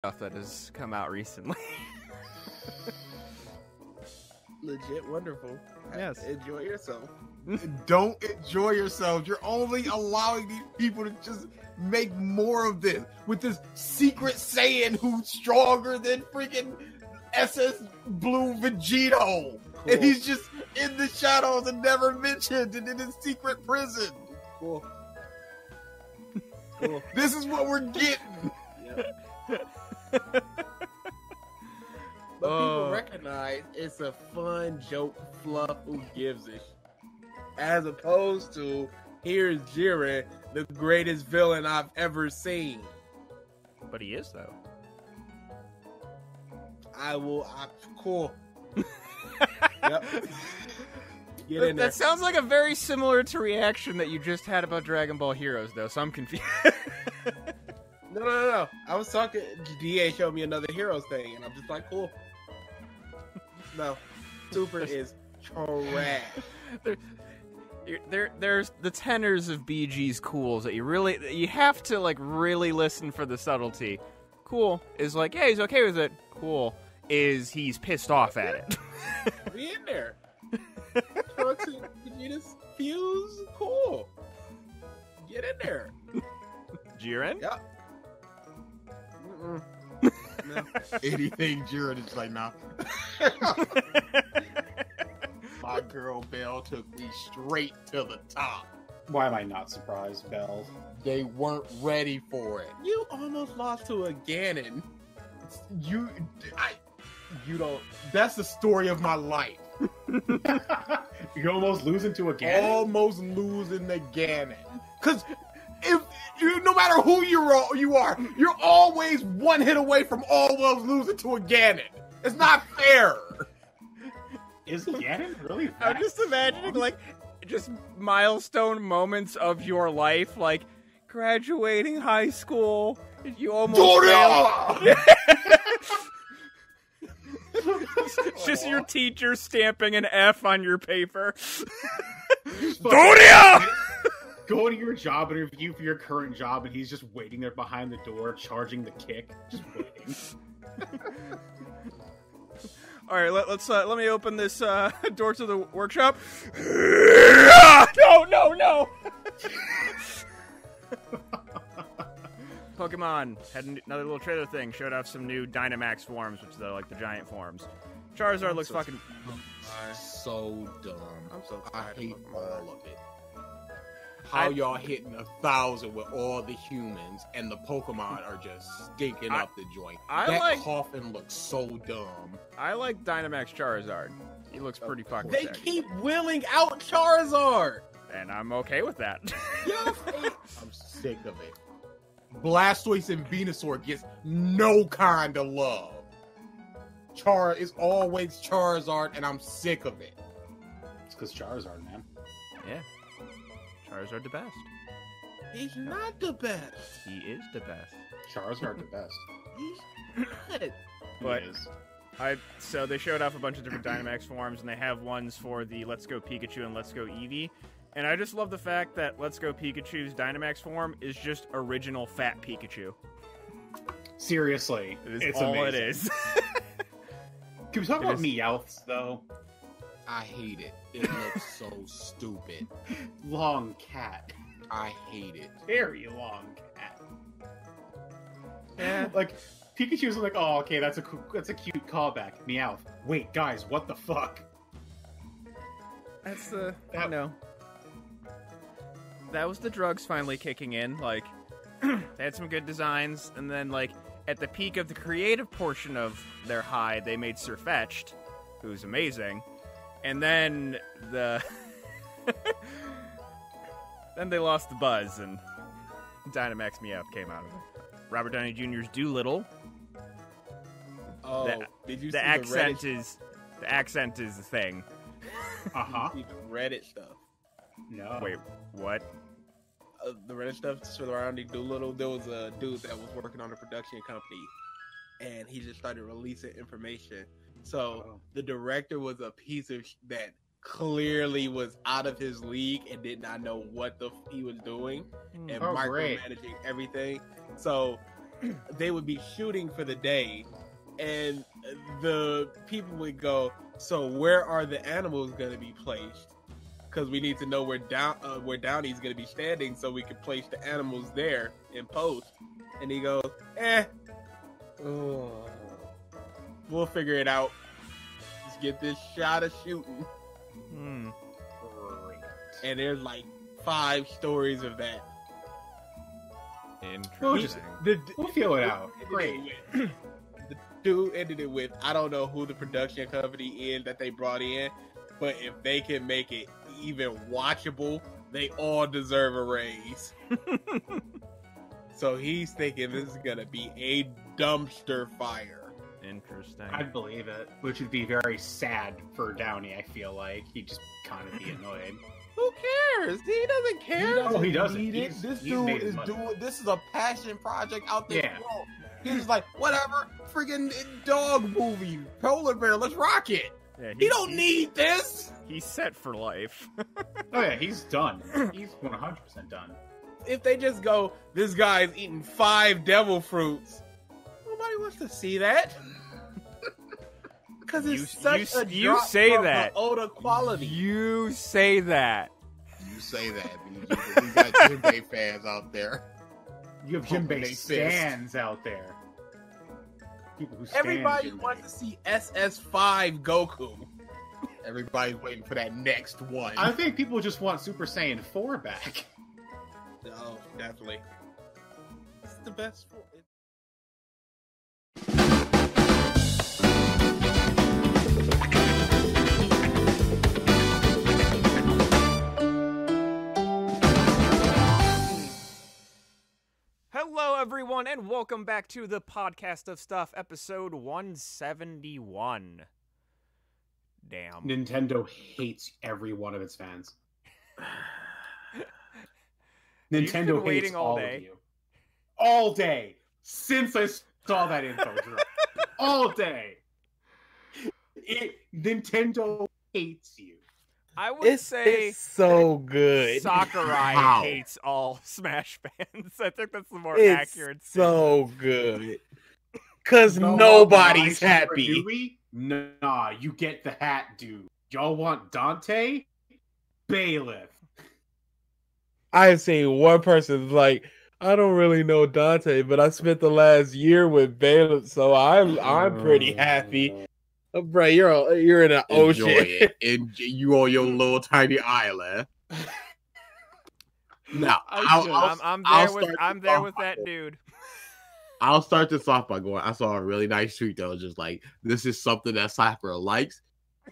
stuff that has come out recently. Legit wonderful. Yes. Enjoy yourself. Don't enjoy yourself. You're only allowing these people to just make more of this with this secret Saiyan who's stronger than freaking SS Blue Vegito. Cool. And he's just in the shadows and never mentioned and in his secret prison. Cool. Cool. This is what we're getting. Yep. But people recognize it's a fun joke fluff. Who gives it? As opposed to, here's Jiren, the greatest villain I've ever seen. But he is, though. Cool. Yep. Get in there. That sounds like a very similar to reaction that you just had about Dragon Ball Heroes, though, so I'm confused. No. I was talking, DA showed me another Heroes thing, and I'm just like, cool. No. Super is trash. There's the tenors of BG's cools that you have to like really listen for the subtlety. Cool is like, yeah, he's okay with it. Cool is he's pissed off at it. Be in there. Trunks and Vegeta's fuse. Cool. Get in there. Jiren? Yep. No. Anything Jiren is like, nah. My girl Belle took me straight to the top. Why am I not surprised, Belle? They weren't ready for it. You almost lost to a Ganon. You don't. That's the story of my life. You're almost losing to a Ganon? Almost losing the Ganon. Because if you, no matter who you are, you're always one hit away from almost losing to a Ganon. It's not fair. Is Ganon really that I'm just imagining, like, just milestone moments of your life, like graduating high school. You almost failed. It's just your teacher stamping an F on your paper. Doria! Go to your job interview for your current job, and he's just waiting there behind the door, charging the kick, just waiting. All right, let me open this door to the workshop. No! Pokemon had another little trailer thing. Showed off some new Dynamax forms, which are like the giant forms. Charizard looks fucking So dumb. I'm so I tired hate of all of it. How y'all hitting 1,000 with all the humans and the Pokemon are just stinking up the joint. That coffin looks so dumb. I like Dynamax Charizard. He looks pretty fucking They sick. keep wheeling out Charizard. And I'm okay with that. Yes. I'm sick of it. Blastoise and Venusaur gets no kind of love. Char is always Charizard, and I'm sick of it. It's because Charizard, man. Yeah. Charizard the best. He's not the best. He is the best. Charizard the best. He's not. But He is. so they showed off a bunch of different Dynamax forms, and they have ones for the Let's Go Pikachu and Let's Go Eevee. And I just love the fact that Let's Go Pikachu's Dynamax form is just original fat Pikachu. Seriously, It's it's all amazing. it is. Can we talk about Meowths, though? I hate it. It looks so stupid. Long cat. I hate it. Very long cat. Yeah. Like, Pikachu's like, oh, okay, that's a cute callback. Meowth. Wait, guys, what the fuck? That's the, you know. That was the drugs finally kicking in. Like, they had some good designs, and then, like, at the peak of the creative portion of their high, they made Sirfetch'd, who's amazing. And then then they lost the buzz, and Dynamax Meowth came out of it. Robert Downey Jr.'s Doolittle. Oh, did you The see accent the is the thing. Uh-huh. Reddit, the Reddit stuff? No. Wait, what? The Reddit stuff surrounding Doolittle. There was a dude that was working on a production company, and he just started releasing information. So the director was a piece of that clearly was out of his league and did not know what he was doing and micromanaging everything. So they would be shooting for the day, and the people would go, so where are the animals going to be placed? Because we need to know where Downey's going to be standing so we can place the animals there in post. And he goes, we'll figure it out. Just get this shot of shooting. Great. And there's like 5 stories of that. Interesting. We'll feel it out. Great. The dude ended it with, I don't know who the production company is that they brought in, but if they can make it even watchable, they all deserve a raise. So he's thinking this is gonna be a dumpster fire. Interesting. I'd believe it, which would be very sad for Downey. I feel like he'd just kind of be annoyed. Who cares? He doesn't care. He doesn't. Need it. He's This made dude his is money. doing. This is a passion project out there. Yeah. He's like, whatever, freaking dog movie, polar bear, let's rock it. Yeah, He don't need this. He's set for life. Oh yeah, he's done. He's 100% done. If they just go, this guy's eating 5 devil fruits, nobody wants to see that. Because it's such a you drop say from that. the Oda quality. You say that. You say that, BG, we got Jinbei fans out there. You have Pumping Jinbei they fist. stands out there. People who stand Everybody Jinbei. wants to see SS5 Goku. Everybody's waiting for that next one. I think people just want Super Saiyan 4 back. Oh, definitely. It's the best. Hello, everyone, and welcome back to the Podcast of Stuff, episode 171. Damn. Nintendo hates every one of its fans. You've been Nintendo waiting hates all all day. of you. All day. Since I saw that info drop. All day. Nintendo hates you. I would say It's so good. Sakurai Wow. hates all Smash fans. I think that's the more It's accurate so good. Because No, nobody's why, happy. Yui? Nah, you get the hat, dude. Y'all want Dante? Bailiff. I've seen one person like, I don't really know Dante, but I spent the last year with Bailiff, so I'm pretty happy. Oh, bro, you're in an Enjoy ocean. it. You on your little tiny island. Now, I'm there with that dude. I'll start this off by going, I saw a really nice tweet that was just like, this is something that Sakura likes,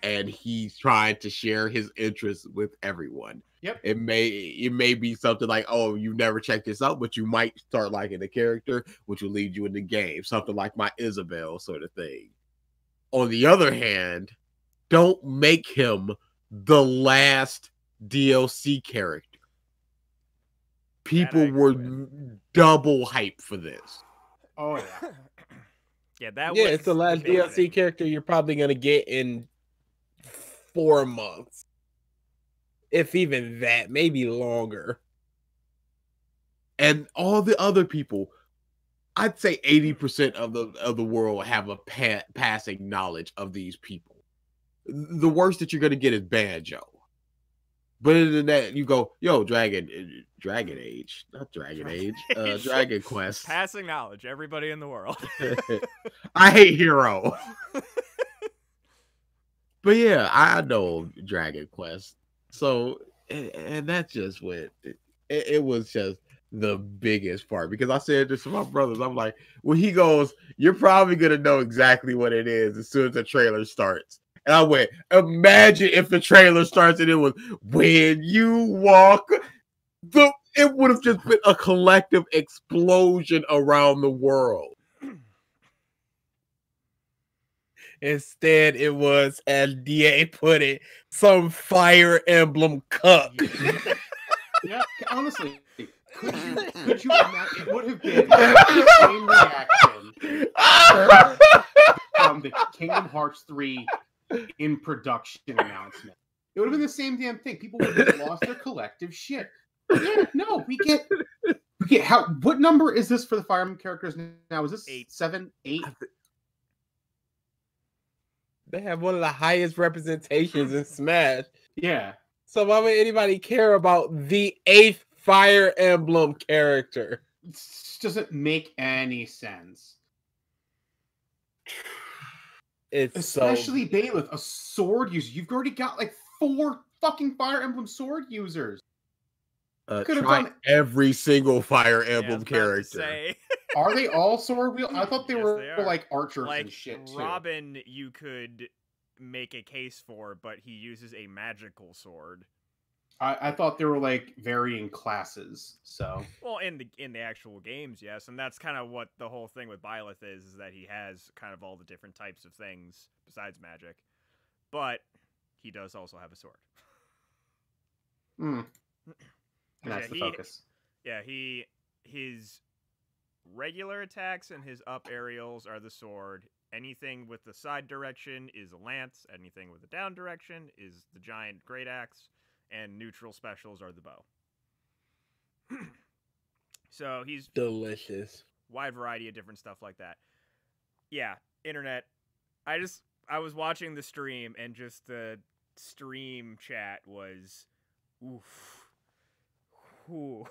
and he's trying to share his interests with everyone. Yep. It may be something like, oh, you never checked this out, but you might start liking the character, which will lead you in the game. Something like my Isabel sort of thing. On the other hand, don't make him the last DLC character. People agree were with. double hype for this. Oh, yeah. Yeah, that Yeah, was it's the last amazing. DLC character you're probably gonna get in 4 months, if even that, maybe longer. And all the other people, I'd say 80% of the world have a passing knowledge of these people. The worst that you're gonna get is Banjo. But other than that, you go, yo, Dragon Age, not Dragon Age, Dragon Quest. Passing knowledge, everybody in the world. I hate Hero. But yeah, I know Dragon Quest. So, and that just went, it was just the biggest part. Because I said this to my brothers, I'm like, when he goes, you're probably going to know exactly what it is as soon as the trailer starts. And I went, imagine if the trailer starts and it was, when you walk, it would have just been a collective explosion around the world. Instead, it was, as DA put it, some Fire Emblem cuck. Yeah, honestly, could you imagine? It would have been the same reaction from the Kingdom Hearts 3 in production announcement. It would have been the same damn thing. People would have lost their collective shit. Yeah, no, we get Yeah, what number is this for the Fire Emblem characters now? Is this 8. 7, 8? They have one of the highest representations in Smash. Yeah. So why would anybody care about the 8th Fire Emblem character? It doesn't make any sense. It's Especially Bailiff, a sword user. You've already got like 4 fucking Fire Emblem sword users. Could have done every single Fire Emblem character. Are they all sword wield? I thought they Yes, were they are. like archers Like and shit too. Robin, you could make a case for, but he uses a magical sword. I thought there were like varying classes. So Well, in the actual games, yes, and that's kind of what the whole thing with Byleth is that he has kind of all the different types of things besides magic, but he does also have a sword. and that's the focus. Yeah, his regular attacks and his up aerials are the sword. Anything with the side direction is a lance. Anything with the down direction is the giant great axe. And neutral specials are the bow. So he's delicious. Wide variety of different stuff like that. Yeah, internet. I was watching the stream and just the stream chat was oof. Ooh.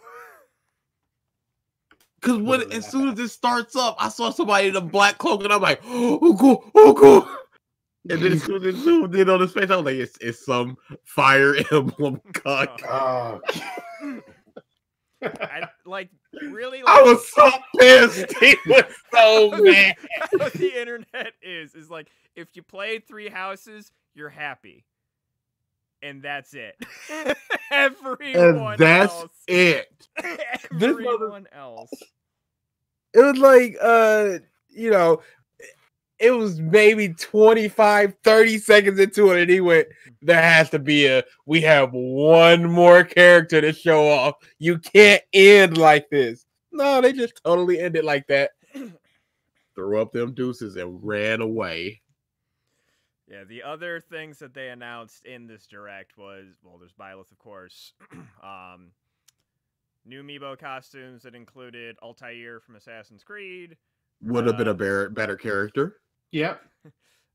Because as soon as it starts up, I saw somebody in a black cloak and I'm like, oh, cool. And then as soon as it zoomed in on his face, I was like, it's some Fire Emblem cock. Oh. I I was so pissed. He was so mad. What the internet is like, if you play 3 houses, you're happy. And that's it. Everyone else. It. Everyone else. It was like, it was maybe 25, 30 seconds into it, and he went, there has to be we have one more character to show off. You can't end like this. No, they just totally ended like that. Threw up them deuces and ran away. Yeah, the other things that they announced in this direct was, well, there's Byleth, of course. New Amiibo costumes that included Altair from Assassin's Creed. Would have been a better character. Yep.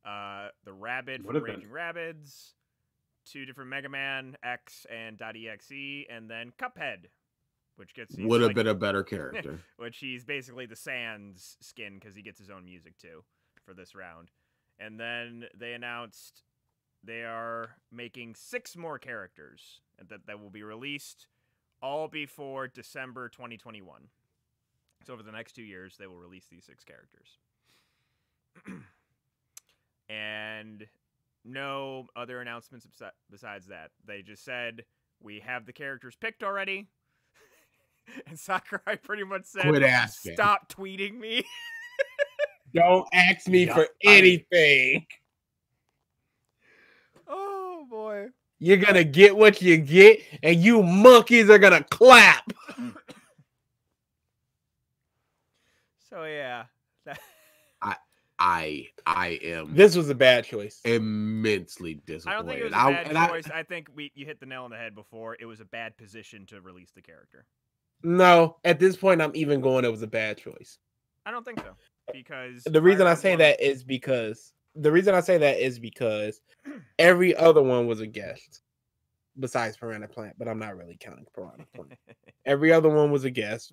The Rabbit from Raging Rabbids. 2 different Mega Man, X and .exe, and then Cuphead, which gets would have been a better character. Which he's basically the Sans skin because he gets his own music too for this round. And then they announced they are making 6 more characters that will be released all before December 2021. So over the next 2 years, they will release these 6 characters. And no other announcements besides that. They just said, we have the characters picked already. And Sakurai pretty much said, quit asking. Stop tweeting me. Don't ask me for anything. Oh, boy. You're going to get what you get, and you monkeys are going to clap. So, yeah. I am. This was a bad choice. Immensely disappointed. I don't think it was a bad choice. I think you hit the nail on the head before. It was a bad position to release the character. No, at this point, I'm even going, it was a bad choice. I don't think so. Because the reason I say that is because every other one was a guest besides Piranha Plant, but I'm not really counting Piranha Plant. Every other one was a guest.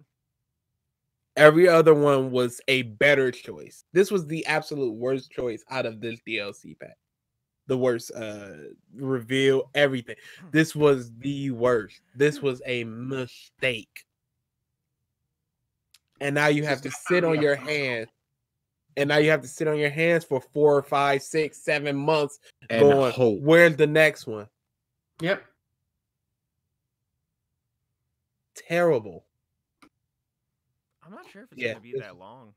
Every other one was a better choice. This was the absolute worst choice out of this DLC pack. The worst reveal, everything. This was the worst. This was a mistake. And now you have to sit on your hands. And now you have to sit on your hands for 4, 5, 6, 7 months and going, hope. Where's the next one? Yep. Terrible. I'm not sure if it's going to be that long.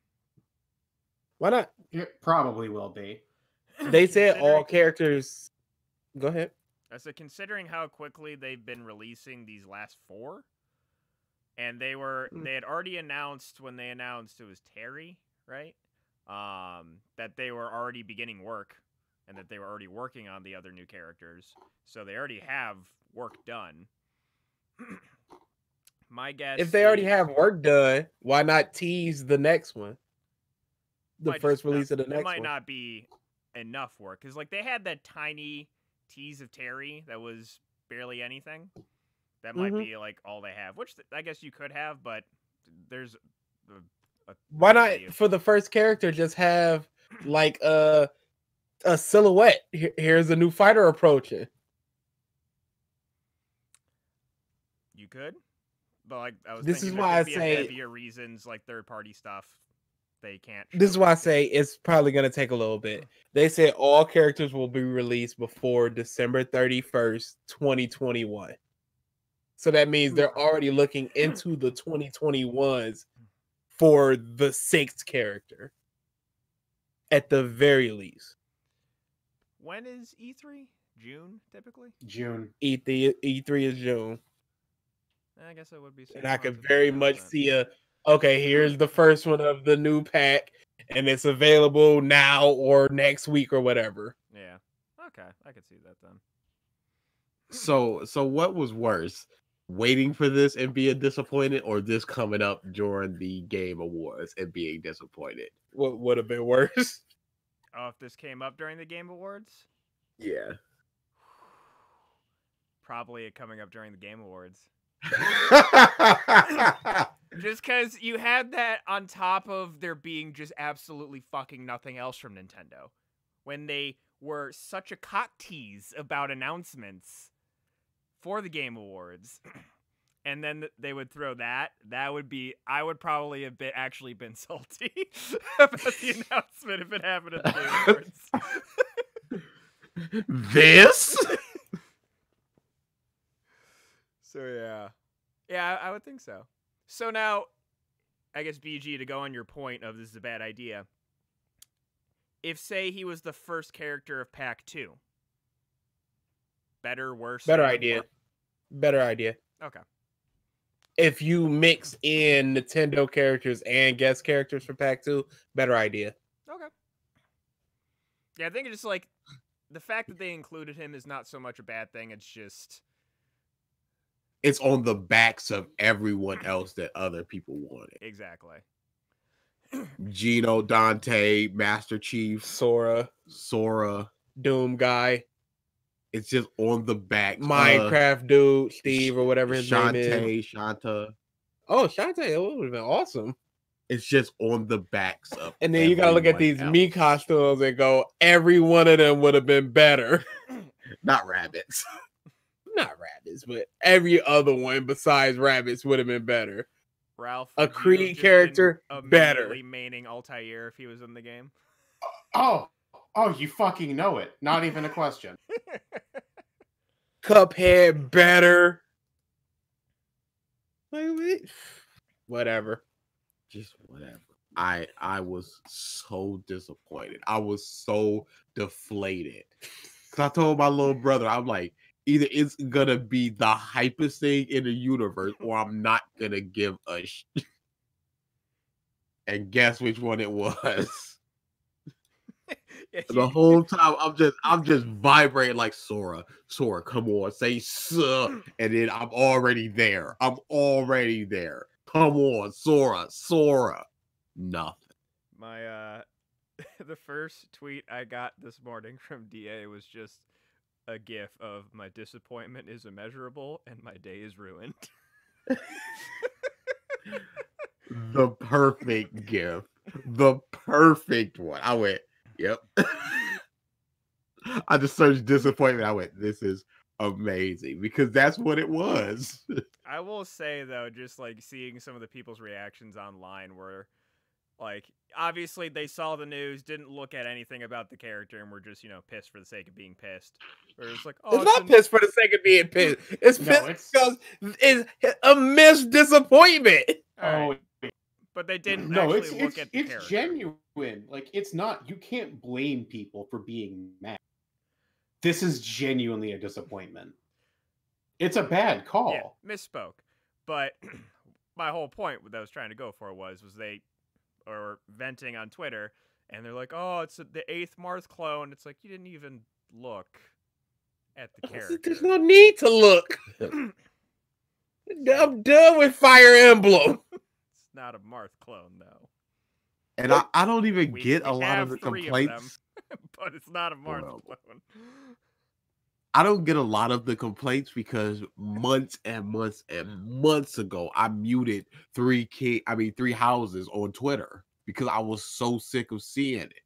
Why not? It probably will be. They said all characters. Go ahead. I said, considering how quickly they've been releasing these last 4, and they had already announced when they announced it was Terry, right? That they were already beginning work, and that they were already working on the other new characters, so they already have work done. My guess, if they already is- have work done, why not tease the next one? The might first just not- release of the it next might one. not be enough work because like they had that tiny tease of Terry that was barely anything. That might be like all they have, which I guess you could have, but there's a Why not variety of- for the first character just have like a silhouette? Here's a new fighter approaching. You could, but like I was This thinking, is there why could I be say- heavier reasons like third party stuff. They can't. This is show why I it. say it's probably going to take a little bit. They said all characters will be released before December 31st, 2021. So that means they're already looking into the 2021s for the 6th character. At the very least. When is E3? June typically. June. E3 is June. I guess it would be. 6 And I could months very if they much announced see okay, here's the first one of the new pack, and it's available now or next week or whatever. it. Yeah. Okay, I could see that then. So what was worse? Waiting for this and being disappointed, or this coming up during the Game Awards and being disappointed? What would have been worse? Oh, if this came up during the Game Awards, Yeah. probably it coming up during the Game Awards. Just because you had that on top of there being just absolutely fucking nothing else from Nintendo. When they were such a cock tease about announcements for the Game Awards. And then they would throw that. That would be... I would probably have actually been salty about the announcement if it happened at the Game Awards. This? So, yeah. Yeah, I would think so. So now, I guess, BG, to go on your point of this is a bad idea. If, say, he was the first character of Pack 2. Better, worse? Better idea. Better idea. Okay. If you mix in Nintendo characters and guest characters for Pack 2, better idea. Okay. Yeah, I think it's just like, the fact that they included him is not so much a bad thing, it's just... It's on the backs of everyone else that other people wanted. Exactly. Gino, Dante, Master Chief, Sora, Doom guy, it's just on the back. Minecraft dude, Steve or whatever his name is. Shanta. Oh, Shantae, it would have been awesome. It's just on the backs of. And then you gotta look at these everyone me else. costumes and go, every one of them would have been better. Not rabbits. Not rabbits, but every other one besides rabbits would have been better. Ralph. A would you Creed have just character, been better. immediately maining Altair if he was in the game? Oh, you fucking know it. Not even a question. Cuphead, better. Like, whatever. Just whatever. I was so disappointed. I was so deflated. Cause I told my little brother, I'm like, either it's gonna be the hypest thing in the universe, or I'm not gonna give a shit. And guess which one it was? Yeah, The whole time I'm just vibrating like Sora, come on, say "suh," and then I'm already there. Come on, Sora. Nothing. My the first tweet I got this morning from DA was just a gif of my disappointment is immeasurable and my day is ruined. The perfect gift. The perfect one. I went, yep. I just searched disappointment. I went, this is amazing, because that's what it was. I will say though, just like seeing some of the people's reactions online were like, obviously they saw the news, didn't look at anything about the character, and were just, pissed for the sake of being pissed. Or it's like, oh, It's not pissed for the sake of being pissed. It's No, pissed because it's a missed disappointment. Alright. Oh, But they didn't no, actually look at the it's character. genuine. Like, it's not. You can't blame people for being mad. This is genuinely a disappointment. It's a bad call. Yeah, misspoke. But my whole point that I was trying to go for was they are venting on Twitter, and they're like, "Oh, it's the 8th Marth clone." It's like, you didn't even look at the character. There's no need to look. I'm done with Fire Emblem. It's not a Marth clone, though. And I don't even We get a lot of have the 3 complaints. of them, but it's not a Marth Well, clone. I don't get a lot of the complaints because months and months and months ago, I muted three houses on Twitter because I was so sick of seeing it.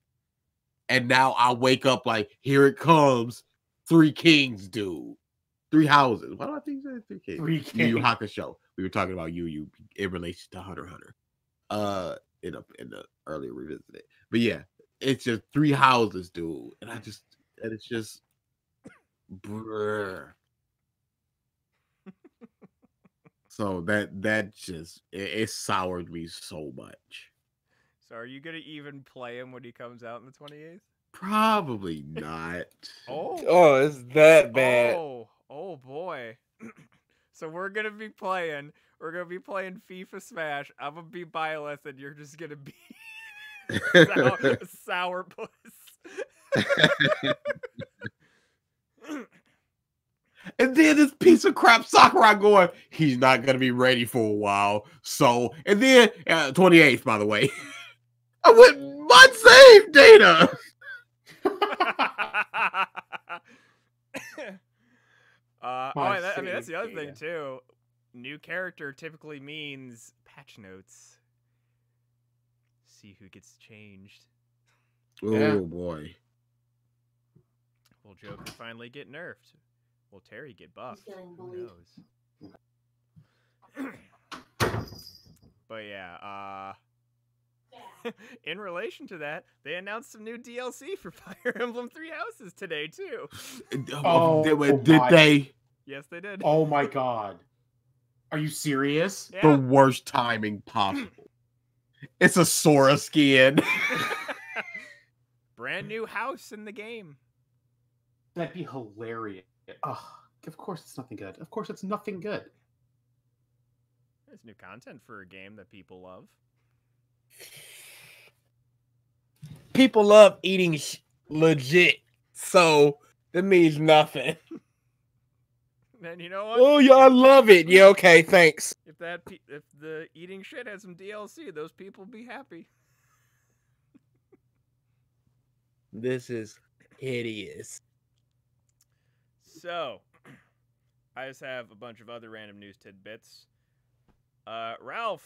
And now I wake up like, here it comes, 3 kings, dude. 3 houses. Why do I think it's 3 kings? 3 Yu Yu kings. Hakusho. We were talking about Yu in relation to Hunter x Hunter. In the earlier revisited. But yeah, it's just 3 houses, dude. And it's just brr. So that just it soured me so much. So are you gonna even play him when he comes out on the 28th? Probably not. Oh, it's that bad. Oh boy. So we're gonna be playing FIFA Smash. I'm gonna be Byleth and you're just gonna be sourpuss. And then this piece of crap Sakurai going, he's not going to be ready for a while. So, and then 28th, by the way, I went, my save data. That's the other thing too. New character typically means patch notes. See who gets changed. Oh boy. Will Joker finally get nerfed? Will Terry get buffed? Who knows? But yeah, in relation to that, they announced some new DLC for Fire Emblem 3 Houses today too. Did they? Yes, they did. Oh my god. Are you serious? Yeah. The worst timing possible. It's a Sora skin. Brand new house in the game. That'd be hilarious. Ugh, of course it's nothing good. Of course it's nothing good. There's new content for a game that people love. People love eating legit, so that means nothing. And you know what? Oh yeah, I love it. Yeah, okay, thanks. If the eating shit had some DLC, those people would be happy. This is hideous. So, I just have a bunch of other random news tidbits. Ralph,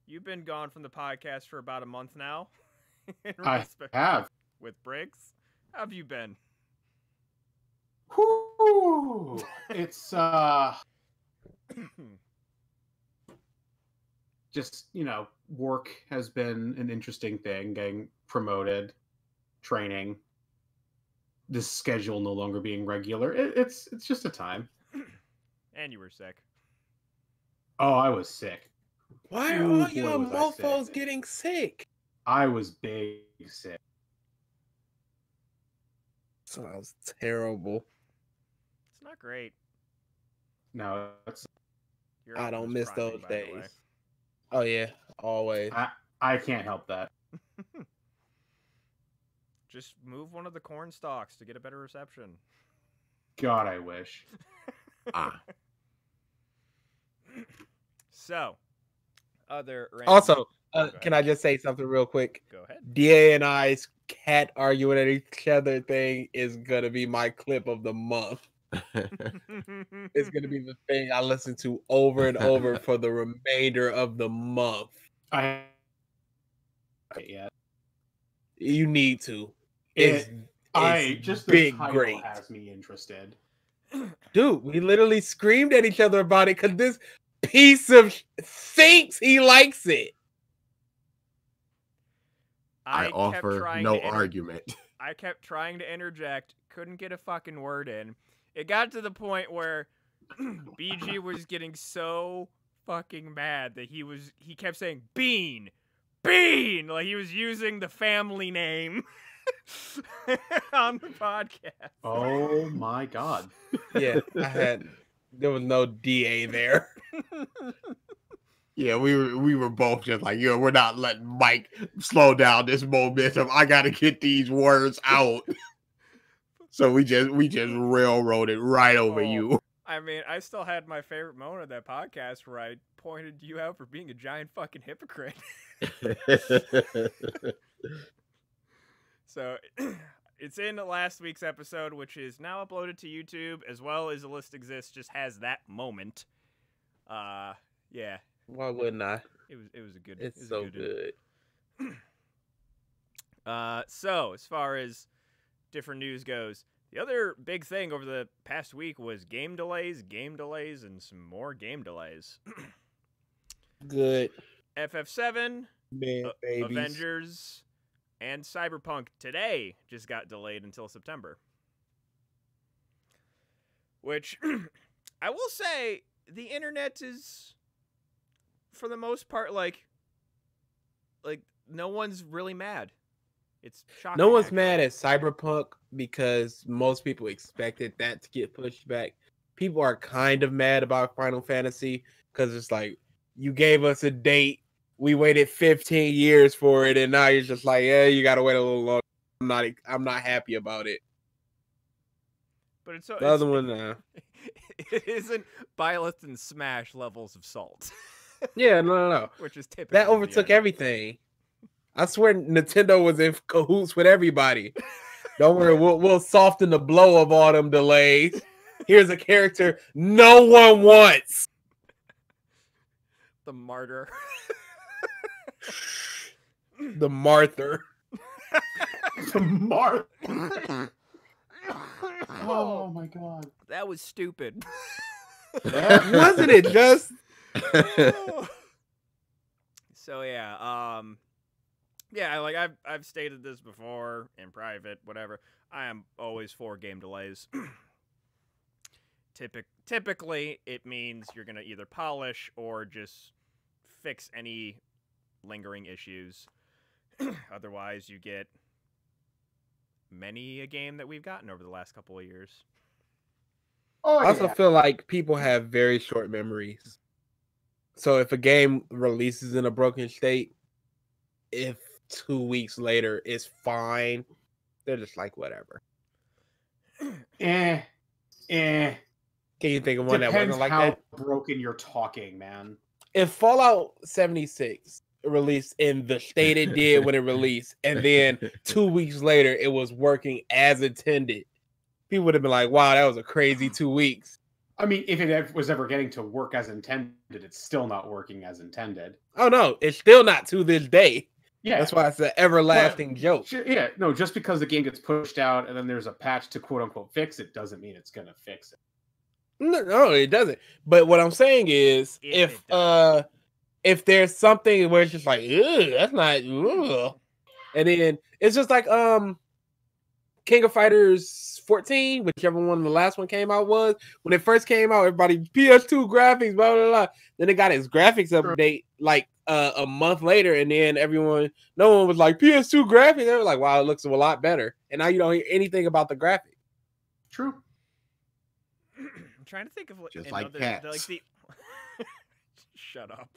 you've been gone from the podcast for about a month now. I have. With Briggs. How have you been? Whew. It's just, work has been an interesting thing, getting promoted, training, this schedule no longer being regular. It's just a time. And you were sick. Oh, I was sick. Why are Ooh, all boy, y'all was I mofos sick. getting sick? I was big sick. Sounds terrible. It's not great. No, it's You're I don't Optimus miss Priming, those by the way. days. Oh yeah, always. I can't help that. Just move one of the corn stalks to get a better reception. God, I wish. So, other random... Also, Go can ahead. I just say something real quick? Go ahead. DA and I's cat arguing at each other thing is gonna be my clip of the month. It's gonna be the thing I listen to over and over for the remainder of the month. Yeah. You need to. It's Just the big title great. has me interested. Dude, we literally screamed at each other about it because this piece of thinks he likes it. I kept offer trying no to argument. I kept trying to interject, couldn't get a fucking word in. It got to the point where BG was getting so fucking mad that he kept saying bean, like he was using the family name on the podcast. Oh my god. Yeah, there was no DA there. Yeah, we were both just like, we're not letting Mike slow down this momentum. I gotta get these words out. So we just railroaded right over you. I mean, I still had my favorite moment of that podcast where I pointed you out for being a giant fucking hypocrite. So it's in last week's episode, which is now uploaded to YouTube, as well as a list exists, just has that moment. Yeah. Why wouldn't I? It was a good. It's it was so a good. good. So as far as different news goes, the other big thing over the past week was game delays, and some more game delays. Good. FF7, Man, babies. Avengers, and Cyberpunk today just got delayed until September. Which, I will say, the internet is, for the most part, like no one's really mad. It's shocking. No one's actually. mad at Cyberpunk because most people expected that to get pushed back. People are kind of mad about Final Fantasy because it's like, you gave us a date, we waited 15 years for it, and now you're just like, yeah, you gotta wait a little longer. I'm not happy about it. But it's so The other one, it isn't Byleth and Smash levels of salt. yeah, no. Which is typical. That overtook everything. I swear Nintendo was in cahoots with everybody. Don't worry, we'll soften the blow of all them delays. Here's a character no one wants. The martyr. The Martha. The Martha. Oh my god. That was stupid. Wasn't it just? So yeah, yeah, like I've stated this before in private, whatever. I am always for game delays. Typically, it means you're gonna either polish or just fix any lingering issues. Otherwise, you get many a game that we've gotten over the last couple of years. Oh, I also feel like people have very short memories. So if a game releases in a broken state, if 2 weeks later it's fine, they're just like, whatever. Eh. Can you think of one that Depends wasn't like how that? broken you're talking, man. If Fallout 76 released in the state it did when it released, and then 2 weeks later it was working as intended, people would have been like, wow, that was a crazy 2 weeks. I mean, if it was ever getting to work as intended, it's still not working as intended. Oh no, it's still not to this day. Yeah, That's why it's an everlasting joke. Yeah, no, just because the game gets pushed out and then there's a patch to quote unquote fix it doesn't mean it's gonna fix it. No, it doesn't. But what I'm saying is, if there's something where it's just like, ugh, that's not, ugh. And then it's just like King of Fighters 14, whichever one the last one came out was. When it first came out, everybody PS2 graphics, blah blah blah. Then it got its graphics update like a month later, and then no one was like PS2 graphics. They were like, wow, it looks a lot better. And now you don't hear anything about the graphics. True. I'm trying to think of Just another, like cats. like the shut up.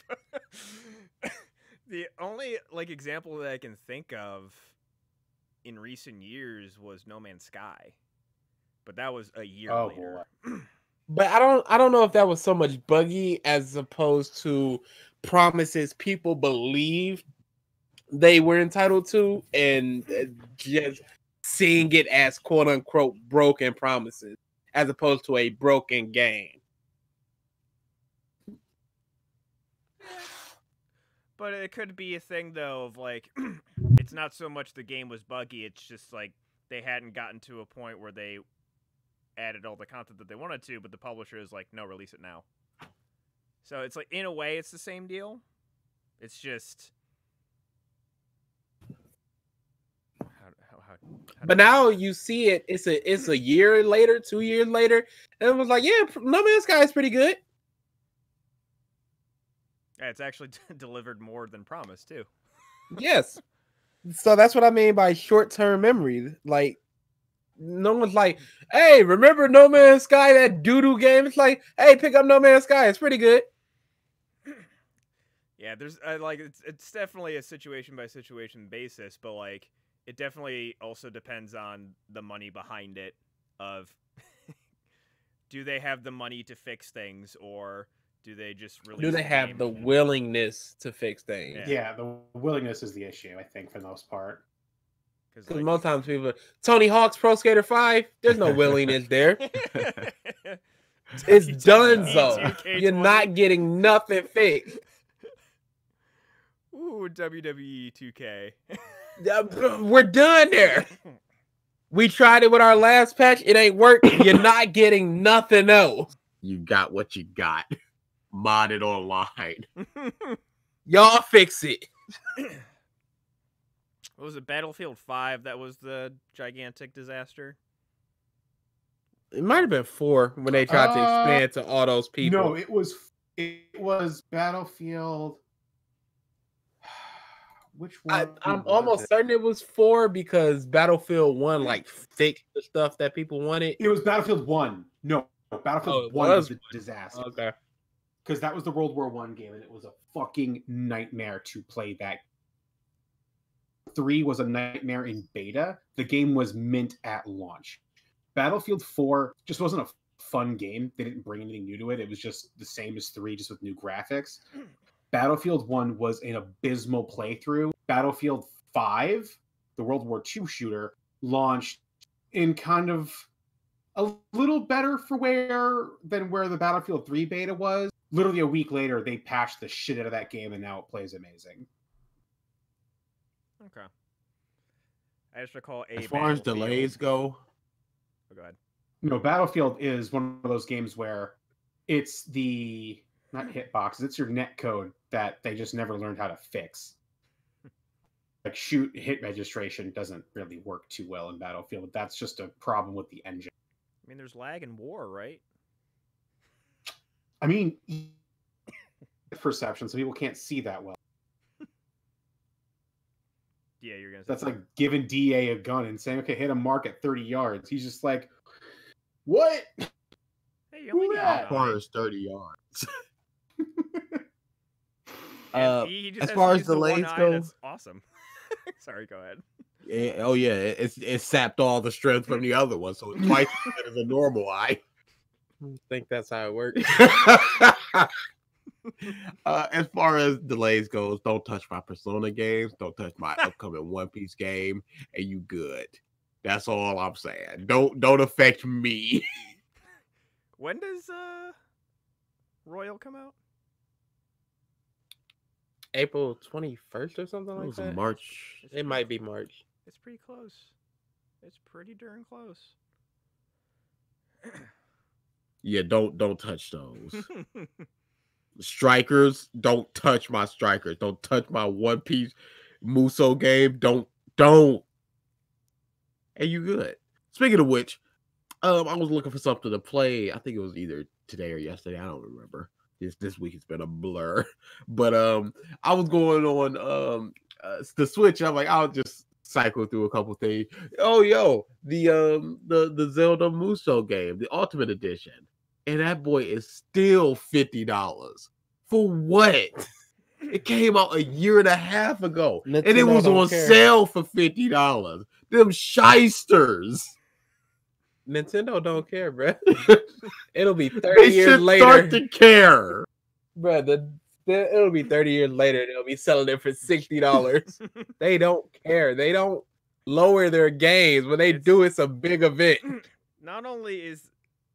The only like example that I can think of in recent years was No Man's Sky, but that was a year later. But I don't know if that was so much buggy as opposed to promises people believed they were entitled to, and just seeing it as quote unquote broken promises as opposed to a broken game. But it could be a thing though of like it's not so much the game was buggy, it's just like they hadn't gotten to a point where they added all the content that they wanted to, but the publisher is like, no, release it now. So it's like, in a way, it's the same deal. It's just but now you see it. It's a year later, 2 years later, and it was like, yeah, No Man's Sky is pretty good. Yeah, it's actually delivered more than promised too. Yes. So that's what I mean by short-term memory. Like, no one's like, hey, remember No Man's Sky, that doo-doo game? It's like, hey, pick up No Man's Sky. It's pretty good. Yeah, there's like it's definitely a situation by situation basis, but like it definitely also depends on the money behind it. Of do they have the money to fix things, or do they just release? Do they have the willingness to fix things? Yeah, the willingness is the issue, I think, for the most part. Because most times people, Tony Hawk's Pro Skater 5, there's no willingness there. It's donezo. You're not getting nothing fixed. Ooh, WWE 2K. We're done there. We tried it with our last patch. It ain't working. You're not getting nothing else. You got what you got. Modded online. Y'all fix it. What was it? Battlefield 5? That was the gigantic disaster. It might have been 4 when they tried to expand to all those people. No, it was Battlefield. Which one? I'm almost certain it was 4 because Battlefield 1 like fixed the stuff that people wanted. It was Battlefield 1. No, Battlefield 1 was a disaster. Okay. Because that was the World War I game, and it was a fucking nightmare to play that. 3 was a nightmare in beta. The game was mint at launch. Battlefield 4 just wasn't a fun game. They didn't bring anything new to it. It was just the same as 3, just with new graphics. Battlefield 1 was an abysmal playthrough. Battlefield 5, the World War II shooter, launched in kind of a little better than where the Battlefield 3 beta was. Literally a week later, they patched the shit out of that game, and now it plays amazing. Okay. I just recall as far as delays go. Oh, go ahead. No, Battlefield is one of those games where it's the not hitboxes, it's your net code that they just never learned how to fix. Like hit registration doesn't really work too well in Battlefield. That's just a problem with the engine. I mean, there's lag in war, right? I mean, perception, so people can't see that well. Yeah, you're gonna. That's like giving DA a gun and saying, "Okay, hit a mark at 30 yards." He's just like, "What? Hey, you only as far as 30 yards." He as far as delays go, that's awesome. Sorry, go ahead. Yeah, it sapped all the strength from the other one, so it's twice as good as a normal eye. I think that's how it works. As far as delays goes, don't touch my Persona games, don't touch my upcoming One Piece game, and you good. That's all I'm saying. Don't affect me. When does Royal come out? April 21st or something like that. March. It might be March. It's pretty close. It's pretty darn close. Yeah, don't touch those. Strikers, don't touch my strikers. Don't touch my One Piece Muso game. Don't. And you good. Speaking of which, I was looking for something to play. I think it was either today or yesterday. I don't remember. This week has been a blur. But I was going on the Switch. I'm like, I'll just cycle through a couple things. Oh, the Zelda Muso game, the Ultimate Edition. And that boy is still $50. For what? It came out a year and a half ago. And it was on sale for $50. Them shysters. Nintendo don't care, bro. It'll be 30 years later. Start to care. Bro, it'll be 30 years later. They'll be selling it for $60. They don't care. They don't lower their games. When they do, it's a big event. Not only is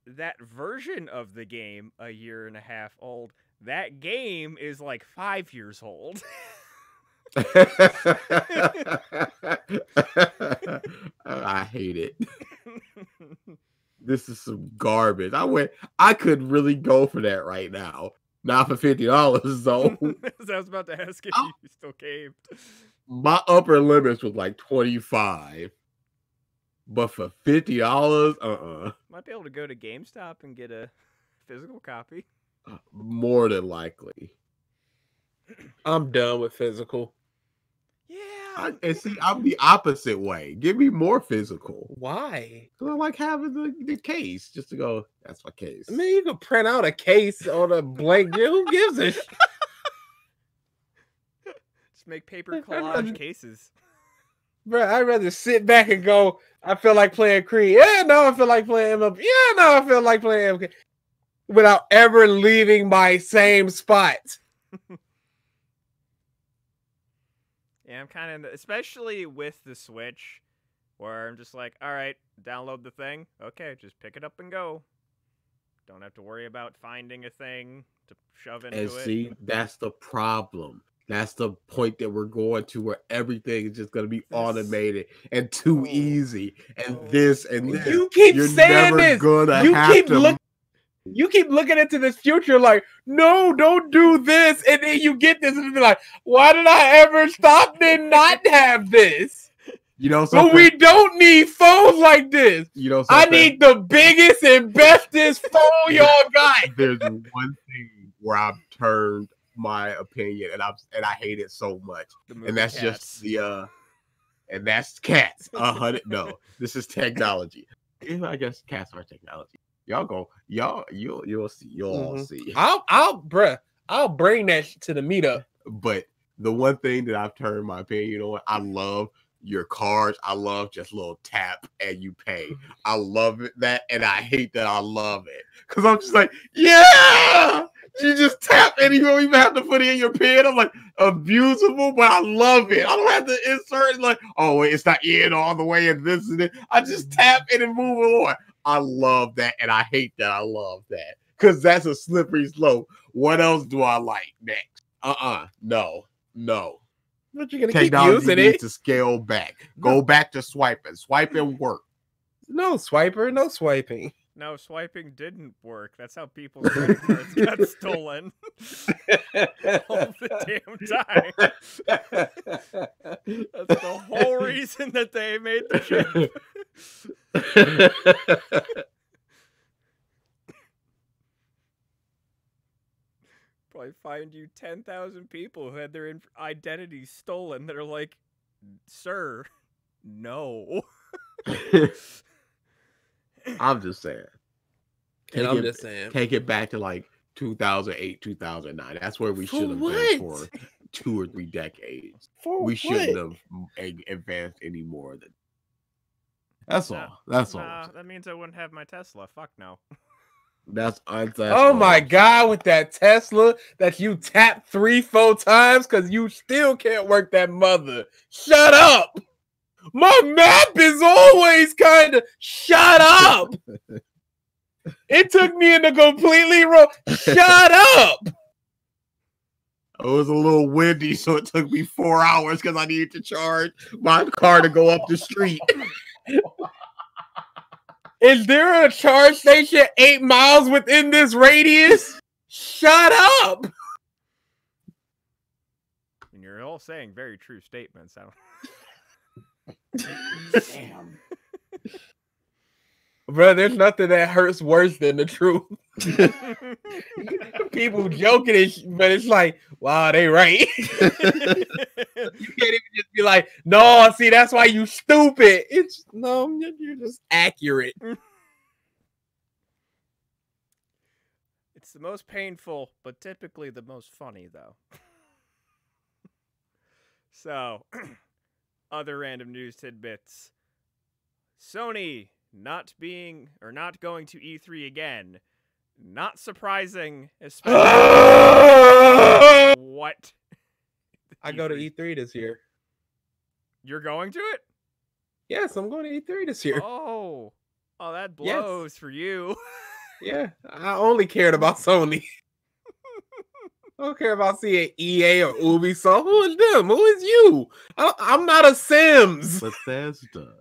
that version of the game a year and a half old, that game is like 5 years old. I hate it. This is some garbage. I could really go for that right now. Not for $50 though. I was about to ask if you still caved. My upper limits was like $25. But for $50, Might be able to go to GameStop and get a physical copy. More than likely. I'm done with physical. Yeah. I'm the opposite way. Give me more physical. Why? Because I like having the case just to go, that's my case. I mean, you can print out a case on a blank. Who gives a shit? Just make paper collage cases. bro, I'd rather sit back and go, I feel like playing Creed. Yeah, no, I feel like playing MLB. Yeah, no, I feel like playing MLB. Without ever leaving my same spot. Yeah, I'm kind of, especially with the Switch, where I'm just like, all right, download the thing. Okay, just pick it up and go. Don't have to worry about finding a thing to shove into And it. see, that's the problem. That's the point that we're going to, where everything is just going to be automated and too easy. And this and this. You keep You're saying never this. gonna You have keep to. You keep looking into this future like, no, don't do this. And then you get this and be like, why did I ever stop and not have this? You know something? But we don't need phones like this. You know I something? need the biggest and bestest phone y'all got. There's one thing where I've turned my opinion, and I hate it so much, and that's Cats. just the and that's cats. No, this is technology. I guess cats are technology. You'll see. You'll all see. I'll bring that to the meetup. But the one thing that I've turned my opinion on, I love your cards. I love just little tap and you pay. I love it that, and I hate that I love it. Because I'm just like, yeah! You just tap and you don't even have to put it in your pen. I'm like, abusable, but I love it. I don't have to insert it like, oh, wait, it's not in all the way and this and that. I just tap it and move on. I love that, and I hate that I love that. Because that's a slippery slope. What else do I like next? No. But you're gonna keep Technology using needs it. to scale back. Go back to swiping. Swiping work. No swiper, no swiping. No, swiping didn't work. That's how people's credit cards got stolen all the damn time. That's the whole reason that they made the chip. Probably find you 10,000 people who had their identities stolen that are like, sir, no. I'm just saying. Take it back to like 2008, 2009. That's where we should have been for 2 or 3 decades. We shouldn't have advanced any more than. That's all. That's all. That means I wouldn't have my Tesla. Fuck no. That's oh my God, with that Tesla that you tap 3-4 times because you still can't work that mother. Shut up. My map is always kind of shut up. It took me in the completely wrong. Shut up. It was a little windy, so it took me 4 hours because I needed to charge my car to go up the street. Is there a charge station 8 miles within this radius? Shut up. And you're all saying very true statements. Damn. Bro, there's nothing that hurts worse than the truth. People joking, but it's like, wow, they right. You can't even just be like, no, see, that's why you stupid. It's no, you're just accurate. It's the most painful, but typically the most funny, though. So, other random news tidbits. Sony not going to E3 again. Not surprising, especially. What? I go to E3 this year. You're going to it? Yes, I'm going to E3 this year. Oh, that blows for you. Yeah, I only cared about Sony. I don't care about seeing EA or Ubisoft. Who is them? Who is you? I'm not a Sims. Bethesda.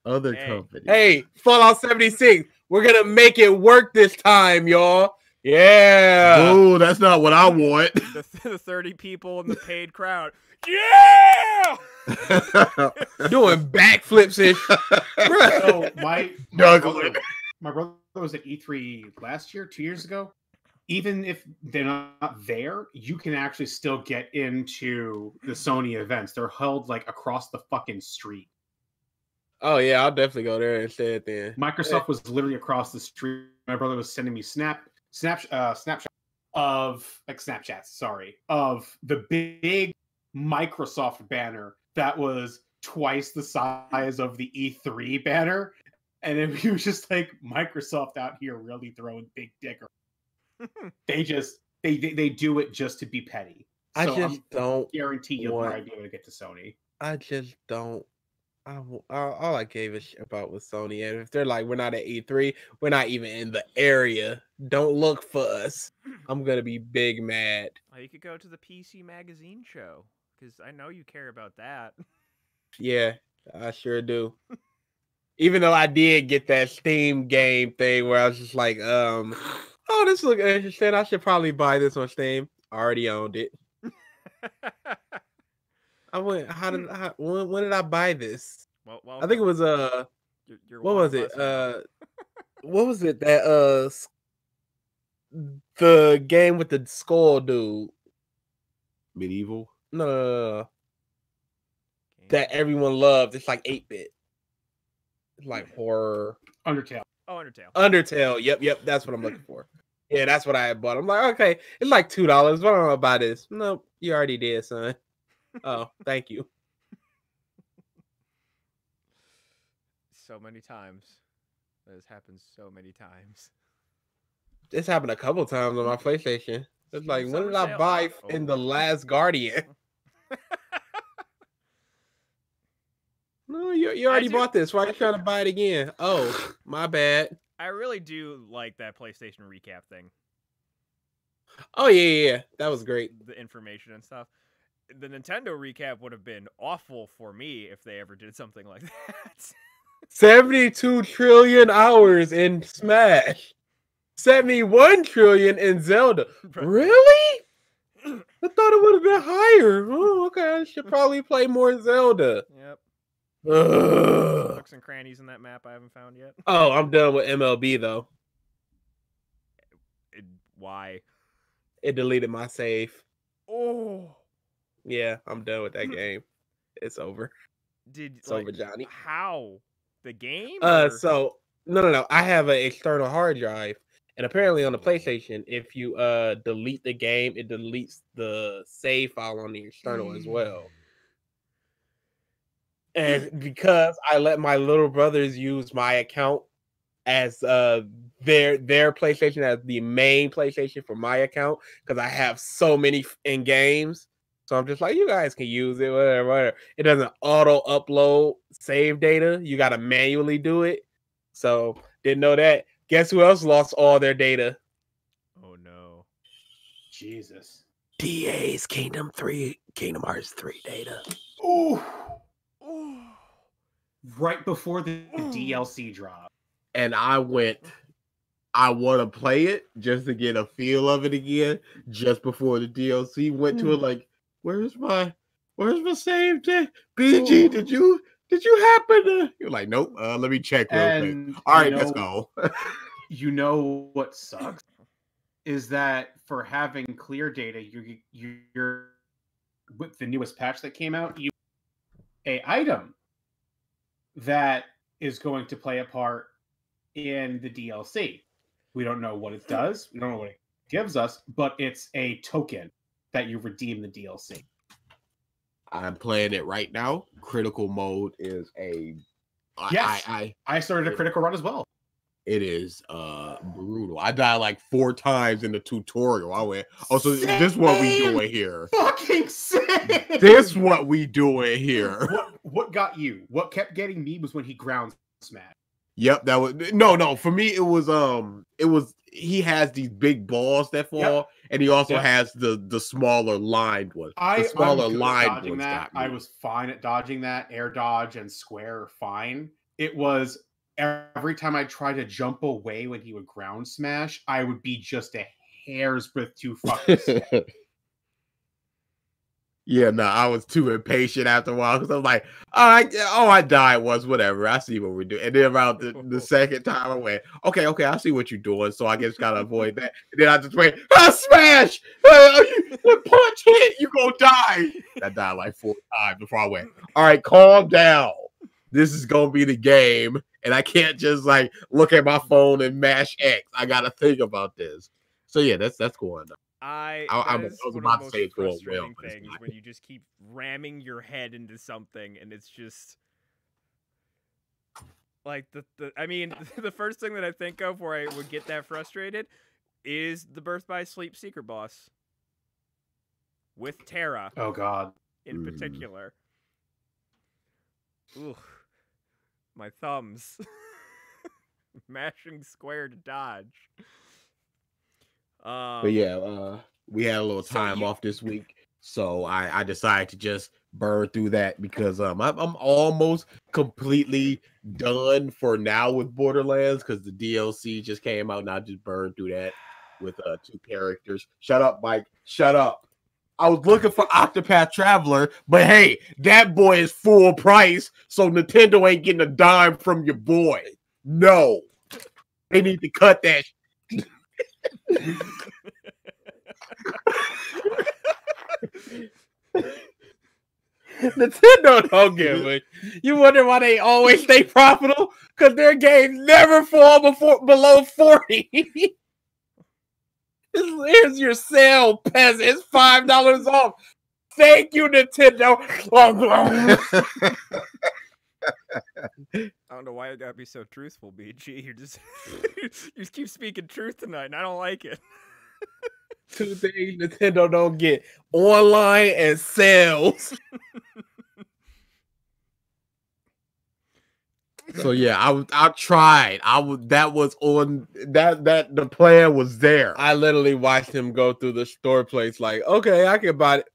Other companies. Hey, Fallout 76. We're going to make it work this time, y'all. Yeah. Oh, that's not what I want. The 30 people in the paid crowd. Yeah! Doing backflips and So my brother was at E3 last year, 2 years ago. Even if they're not there, you can actually still get into the Sony events. They're held like across the fucking street. Oh yeah, I'll definitely go there instead then. Microsoft was literally across the street. My brother was sending me Snapchat of like Snapchats, of the big Microsoft banner that was twice the size of the E3 banner, and it was just like Microsoft out here really throwing big dick. They do it just to be petty. I So just don't guarantee you'll want- probably be able to get to Sony. I just don't. All I gave a shit about was Sony, and if they're like, we're not at E3, we're not even in the area. Don't look for us. I'm gonna be big mad. Well, you could go to the PC Magazine show because I know you care about that. Yeah, I sure do. Even though I did get that Steam game thing where I was just like, oh, this looks interesting. I should probably buy this on Steam. I already owned it. I went. When did I buy this? Well, I think it was you're what one was of it? us now. What was it that the game with the skull dude? Medieval. No. That everyone loved. It's like 8-bit. It's like horror. Undertale. Oh, Undertale. Undertale. Yep. That's what I'm looking for. Yeah, that's what I had bought. I'm like, okay, it's like $2. Why don't I buy this? Nope, you already did, son. Oh, thank you. So many times. That has happened so many times. This happened a couple times on my PlayStation. It's like, when Summer did I sale. buy Oh. in The Last Guardian? No, you already do- bought this. Why are you trying to buy it again? Oh, my bad. I really do like that PlayStation recap thing. Oh yeah. That was great. The information and stuff. The Nintendo recap would have been awful for me if they ever did something like that. 72 trillion hours in Smash. 71 trillion in Zelda. Really? I thought it would have been higher. Oh, okay. I should probably play more Zelda. Yep. Ugh. Nooks and crannies in that map I haven't found yet. Oh, I'm done with MLB though. Why? It deleted my save. Oh. Yeah, I'm done with that game. It's over. It's over, Johnny. How? The game? Or- So no. I have an external hard drive, and apparently on the PlayStation, if you delete the game, it deletes the save file on the external as well. And because I let my little brothers use my account as their PlayStation as the main PlayStation for my account, because I have so many in games. So I'm just like, you guys can use it, whatever. It doesn't auto upload save data. You got to manually do it. So didn't know that. Guess who else lost all their data? Oh no. Jesus. DA's Kingdom Hearts 3 data. Ooh. Right before the DLC drop. And I want to play it just to get a feel of it again. Just before the DLC went to it, like, where's my save? BG, did you happen to? You're like, nope. Let me check real quick. And All right, let's go. You know what sucks is that for having clear data, you're with the newest patch that came out, you a item that is going to play a part in the DLC. We don't know what it does. We don't know what it gives us, but it's a token that you redeem the DLC. I'm playing it right now. Critical mode is a. Yes. I started a critical run as well. It is brutal. I died like 4 times in the tutorial. I went, oh, so this is what we doing here. Fucking sick. This what we doing here. What got you? What kept getting me was when he ground smashed. Yep, that was no. For me, it was he has these big balls that fall, and he also has the smaller lined ones. The smaller lined ones got me. I was fine at dodging that. Air dodge and square are fine. It was every time I tried to jump away when he would ground smash, I would be just a hair's breadth too fucking slow. Yeah, no, I was too impatient after a while because I was like, I died once, whatever. I see what we're doing. And then around the second time, I went, okay, I see what you're doing. So I guess gotta avoid that. And then I just went, smash! Punch hit, you gonna die. I died like 4 times before I went, all right, calm down. This is gonna be the game, and I can't just like look at my phone and mash X. I gotta think about this. So yeah, that's going on. That is was one about of to the say most it's going well, frustrating but it's things not. when you just keep ramming your head into something and it's just like I mean, the first thing that I think of where I would get that frustrated is the Birth by Sleep secret boss with Terra Oh God. in particular. Ooh, my thumbs mashing square to dodge. But yeah, we had a little time off this week, so I decided to just burn through that because I'm almost completely done for now with Borderlands because the DLC just came out and I just burned through that with 2 characters. Shut up, Mike. Shut up. I was looking for Octopath Traveler, but hey, that boy is full price, so Nintendo ain't getting a dime from your boy. No. They need to cut that. Nintendo don't give a. You wonder why they always stay profitable? Because their games never fall below 40. Here's your sale, peasant. It's $5 off. Thank you, Nintendo. I don't know why you gotta be so truthful, BG. You just keep speaking truth tonight, and I don't like it. 2 things Nintendo don't get: online and sales. So yeah, I tried. That was on that the plan was there. I literally watched him go through the store place like, okay, I can buy it.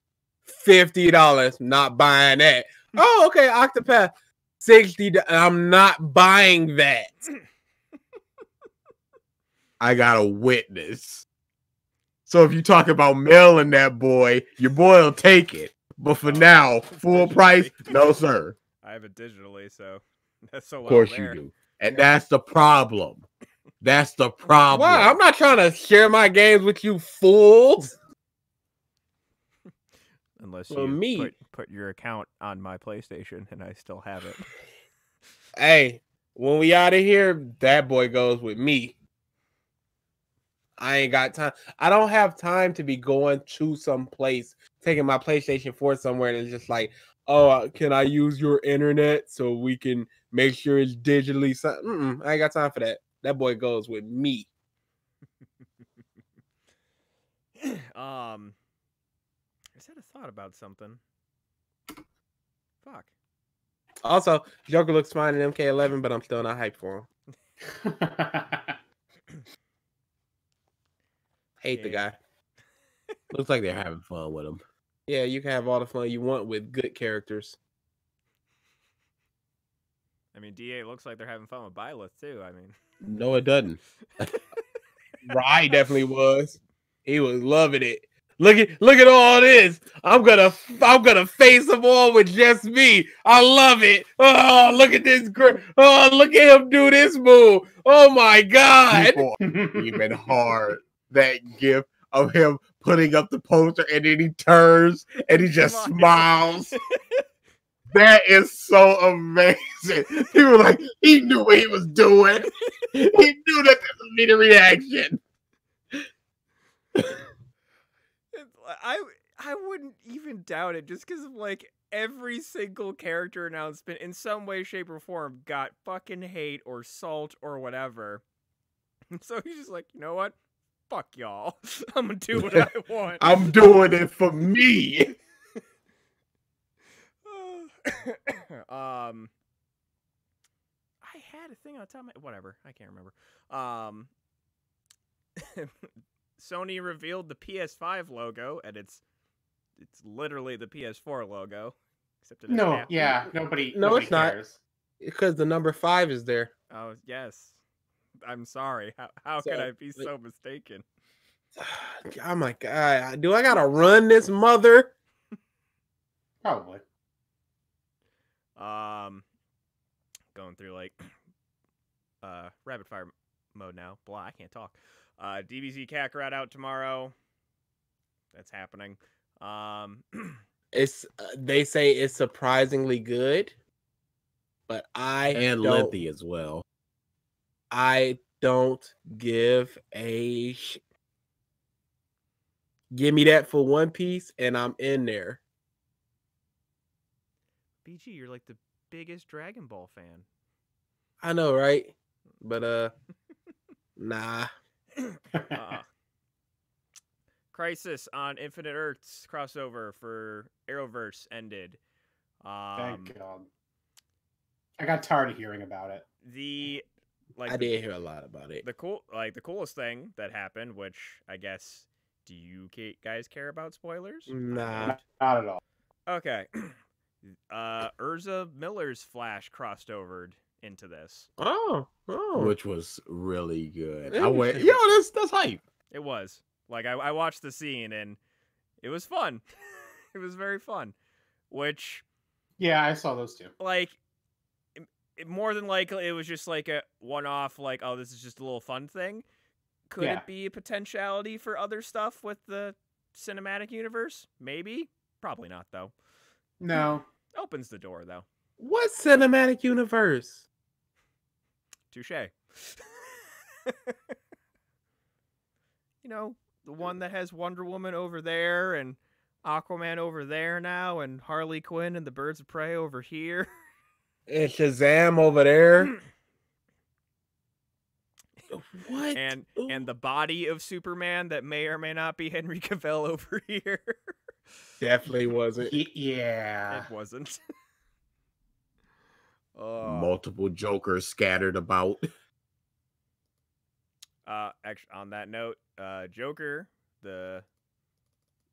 $50, not buying that. Oh, okay, Octopath, $60. I'm not buying that. I got a witness. So if you talk about mailing that boy, your boy will take it. But for now, full price, no sir. I have it digitally, so that's so Of course you do. And that's the problem. That's the problem. Why? I'm not trying to share my games with you fools. Unless you put your account on my PlayStation and I still have it. Hey, when we out of here, that boy goes with me. I ain't got time. I don't have time to be going to some place, taking my PlayStation 4 somewhere, and it's just like, oh, can I use your internet so we can make sure it's digitally something? I ain't got time for that. That boy goes with me. I just had a thought about something. Fuck. Also, Joker looks fine in MK11, but I'm still not hyped for him. Hate the guy. Looks like they're having fun with him. Yeah, you can have all the fun you want with good characters. I mean, DA looks like they're having fun with Byleth too. I mean, no, it doesn't. Rye definitely was. He was loving it. Look at all this. I'm gonna face them all with just me. I love it. Oh, look at this. Oh, look at him do this move. Oh my God. People even hard. That gif of him putting up the poster and then he turns and he just smiles. That is so amazing. He was like, he knew what he was doing. He knew that this would be the reaction. I wouldn't even doubt it just because of like every single character announcement in some way, shape, or form got fucking hate or salt or whatever. So he's just like, you know what? Fuck y'all. I'm gonna do what I want. I'm doing it for me. I had a thing on top of my whatever. I can't remember. Sony revealed the PS5 logo, and it's literally the PS4 logo. Except it no, yeah, nobody. No, nobody it's not. cares. Because the number 5 is there. Oh yes. I'm sorry. How could I be so mistaken? Oh my God! Do I gotta run this mother? Probably. Going through like rapid fire mode now. Blah, I can't talk. DBZ Kakarot out tomorrow. That's happening. It's they say it's surprisingly good, but and lengthy as well. I don't give a shit. Give me that for One Piece, and I'm in there. BG, you're like the biggest Dragon Ball fan. I know, right? But nah. Crisis on Infinite Earths crossover for Arrowverse ended. Thank God. I got tired of hearing about it. I did hear a lot about it. The coolest thing that happened, which I guess, do you guys care about spoilers? Nah. Not at all. Okay. Urza Miller's Flash crossed over into this. Oh. Which was really good. Interesting. I went, that's hype. It was. Like, I watched the scene, and it was fun. It was very fun. Which... Yeah, I saw those too. Like, more than likely, it was just like a one-off, like, oh, this is just a little fun thing. Could it be a potentiality for other stuff with the cinematic universe? Maybe. Probably not, though. No. Opens the door, though. What cinematic universe? Touche. You know, the one that has Wonder Woman over there and Aquaman over there now and Harley Quinn and the Birds of Prey over here. And Shazam over there. What? And the body of Superman that may or may not be Henry Cavill over here. Definitely wasn't. Yeah. It wasn't. Multiple Jokers scattered about. Actually, on that note, Joker, the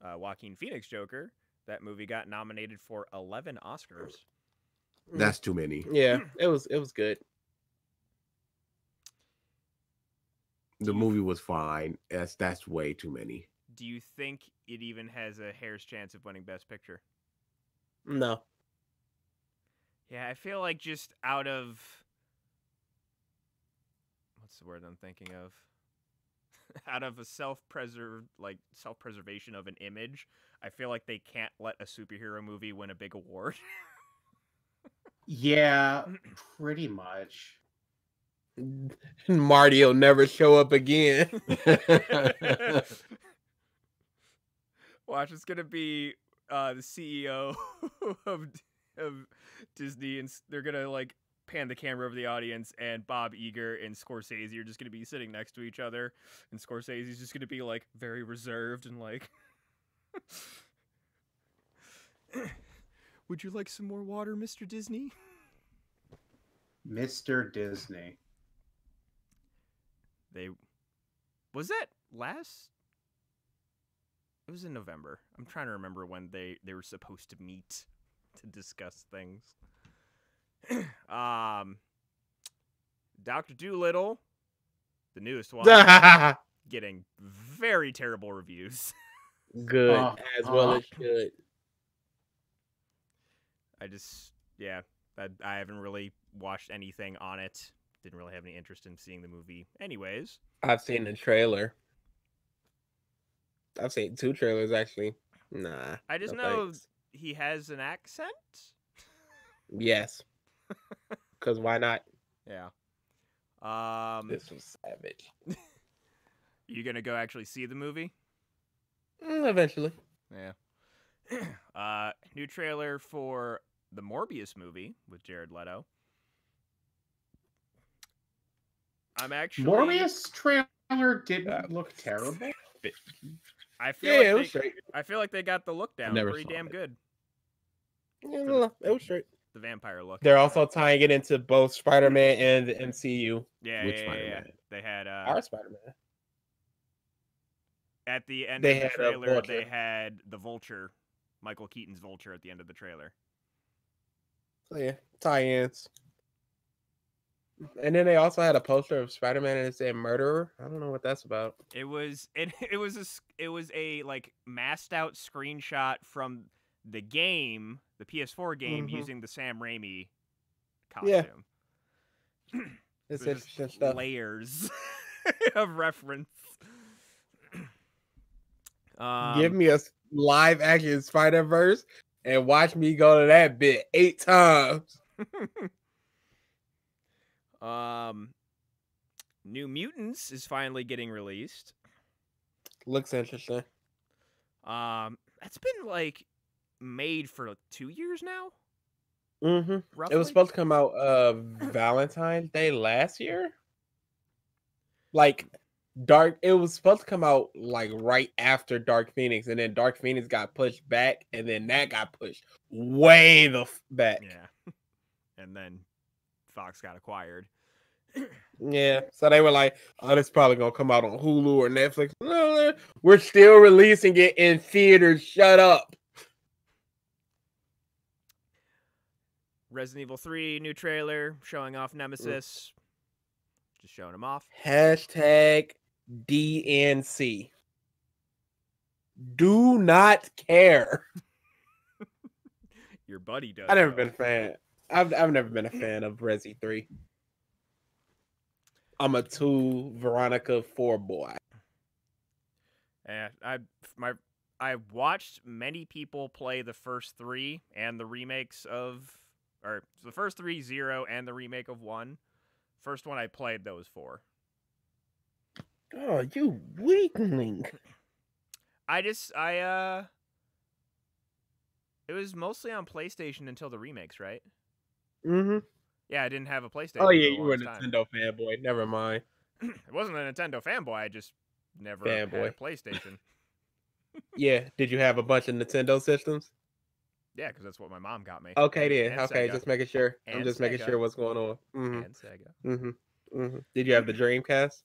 Joaquin Phoenix Joker, that movie got nominated for 11 Oscars. That's too many. Yeah, it was good. The movie was fine. That's way too many. Do you think it even has a hair's chance of winning Best Picture? No. Yeah, I feel like just out of... What's the word I'm thinking of? Out of a self-preservation of an image, I feel like they can't let a superhero movie win a big award. Yeah, pretty much. Marty will never show up again. Watch, it's gonna be the CEO of Disney, and they're gonna like pan the camera over the audience, and Bob Iger and Scorsese are just gonna be sitting next to each other, and Scorsese's just gonna be like very reserved and like, would you like some more water, Mr. Disney? Mr. Disney. Was that last? It was in November. I'm trying to remember when they were supposed to meet to discuss things. Dr. Dolittle, the newest one, getting very terrible reviews. Good, as well as should. I haven't really watched anything on it. Didn't really have any interest in seeing the movie anyways. I've seen the trailer. I've seen 2 trailers, actually. Nah. I just know he has an accent. Yes. Because why not? Yeah. This was savage. You gonna go actually see the movie? Eventually. Yeah. New trailer for the Morbius movie with Jared Leto. I'm actually... Morbius trailer didn't look terrible. I feel it was straight. I feel like they got the look down pretty damn good. Yeah, it was straight. The vampire look. They're also tying it into both Spider-Man and the MCU. Yeah, Which yeah. Spider-Man? They had Our Spider-Man. at the end They of the had a trailer, Vulture. they had the Vulture, Michael Keaton's Vulture, at the end of the trailer. So yeah, tie-ins. And then they also had a poster of Spider-Man and it said "murderer." I don't know what that's about. It was a like masked out screenshot from the game, the PS4 game, using the Sam Raimi costume. Yeah. It's There's interesting just stuff. layers of reference. Give me a live action Spider-Verse and watch me go to that bit 8 times. New Mutants is finally getting released. Looks interesting. That's been like made for 2 years now, Mm-hmm. roughly. It was supposed to come out Valentine's Day last year. Like it was supposed to come out like right after Dark Phoenix, and then Dark Phoenix got pushed back, and then that got pushed way back. Yeah. And then Fox got acquired. Yeah, so they were like, "Oh, this probably gonna come out on Hulu or Netflix." No, we're still releasing it in theaters. Shut up. Resident Evil 3 new trailer showing off Nemesis. Just showing him off. Hashtag DNC. Do not care. Your buddy does. I've never been a fan. I've never been a fan of Resi 3. I'm a 2 Veronica 4 boy. And I watched many people play the first 3 and the remakes of, or the first 3 0 and the remake of 1. First one I played, that was 4. Oh, you weakling. It was mostly on PlayStation until the remakes, right? Mm-hmm. Yeah, I didn't have a PlayStation. Oh yeah, for you were a longest time. Nintendo fanboy. Never mind. It wasn't a Nintendo fanboy. I just never had a PlayStation. Yeah. Did you have a bunch of Nintendo systems? Yeah, because that's what my mom got me. Okay, then. And Okay, Sega. just making sure. I'm And just making Sega. sure what's going on. Mm-hmm. And Sega. Mm-hmm. Mm-hmm. Did you have the Dreamcast?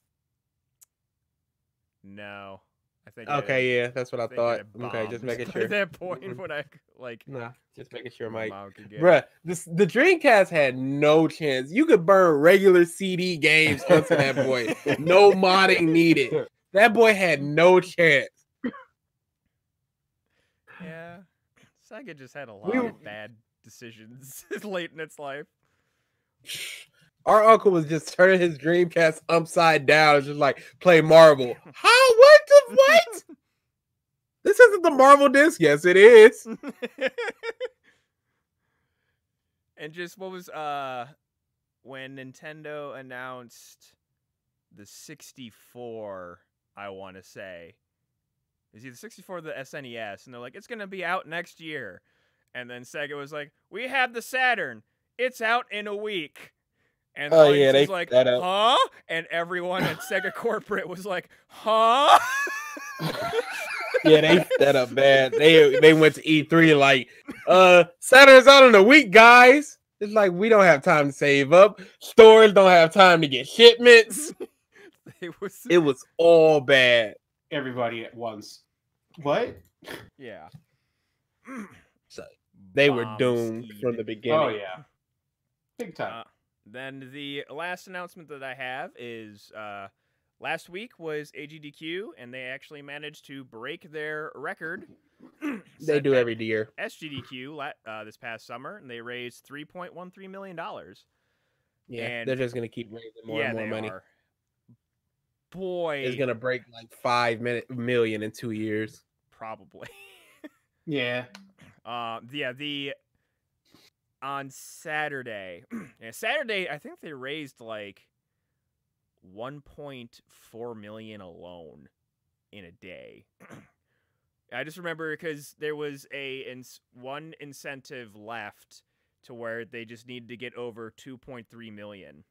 No, I think. Okay, yeah, that's what I think thought. I Okay, just bombed making by sure. that point Mhm. when I like. Nah, just making sure, my Mike. mom could get Bruh, the Dreamcast had no chance. You could burn regular CD games onto that boy. No modding needed. That boy had no chance. Yeah, Sega just had a lot We- of bad decisions late in its life. Our uncle was just turning his Dreamcast upside down, just like play Marvel. How? What the what? This isn't the Marvel disc. Yes, it is. And just what was when Nintendo announced the 64, I want to say. Is either 64 or the SNES, and they're like, it's gonna be out next year. And then Sega was like, we have the Saturn. It's out in a week. And the audience was like, huh? And everyone at Sega Corporate was like, huh? Yeah, they f that up bad. They went to E3 like, Saturn's out in a week, guys. It's like, we don't have time to save up. Stores don't have time to get shipments. It was all bad. Everybody at once. What? Yeah. So they were Bomb doomed seed. from the beginning. Oh yeah, big time. Then the last announcement that I have is last week was AGDQ, and they actually managed to break their record. They do every year. SGDQ this past summer, and they raised $3.13 million. Yeah, And they're just gonna keep raising more and more money. Are. Boy, It's gonna break like 5 million in 2 years. Probably. Yeah. On Saturday, I think they raised like 1.4 million alone in a day. I just remember because there was one incentive left to where they just needed to get over 2.3 million,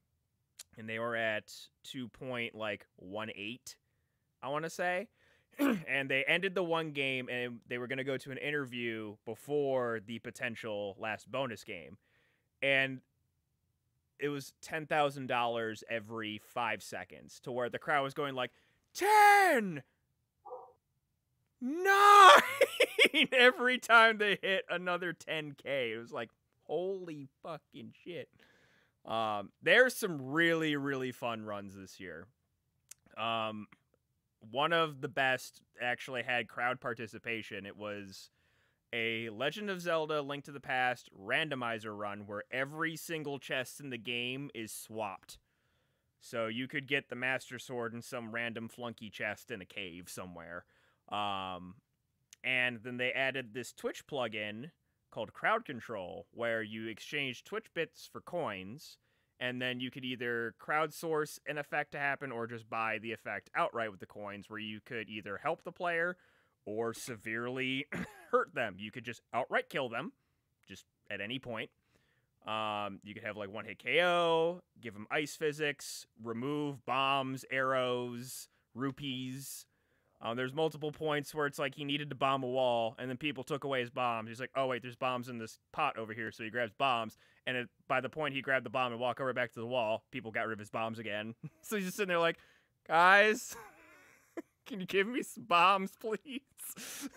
and they were at 2.18, I want to say. And they ended the one game, and they were going to go to an interview before the potential last bonus game. And it was $10,000 every 5 seconds, to where the crowd was going like, 10! 9! Every time they hit another 10K. It was like, holy fucking shit. There's some really, really fun runs this year. One of the best actually had crowd participation. It was a Legend of Zelda Link to the Past randomizer run where every single chest in the game is swapped. So you could get the Master Sword in some random flunky chest in a cave somewhere. And then they added this Twitch plugin called Crowd Control, where you exchange Twitch bits for coins, and then you could either crowdsource an effect to happen or just buy the effect outright with the coins, where you could either help the player or severely hurt them. You could just outright kill them, just at any point. You could have like one hit KO, give them ice physics, remove bombs, arrows, rupees. There's multiple points where it's like he needed to bomb a wall, and then people took away his bombs. He's like, oh, wait, there's bombs in this pot over here, so he grabs bombs, and by the point he grabbed the bomb and walked over back to the wall, people got rid of his bombs again. So he's just sitting there like, guys, can you give me some bombs, please?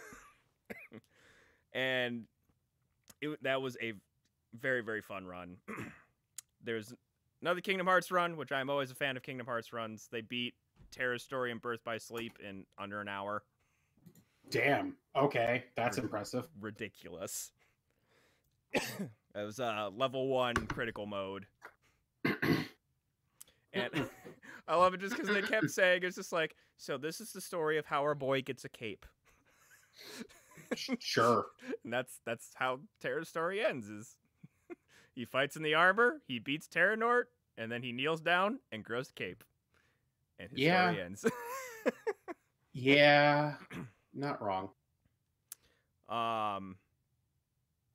And that was a very, very fun run. There's another Kingdom Hearts run, which I'm always a fan of Kingdom Hearts runs. They beat Terra's Story and Birth by Sleep in under an hour. Damn. Okay, that's impressive. Ridiculous. It was level 1 critical mode. And I love it just because they kept saying, it's just like, so this is the story of how our boy gets a cape. Sure. And that's how Terra's story ends, is he fights in the armor, he beats Terranort, and then he kneels down and grows a cape. And his story ends. Yeah, not wrong.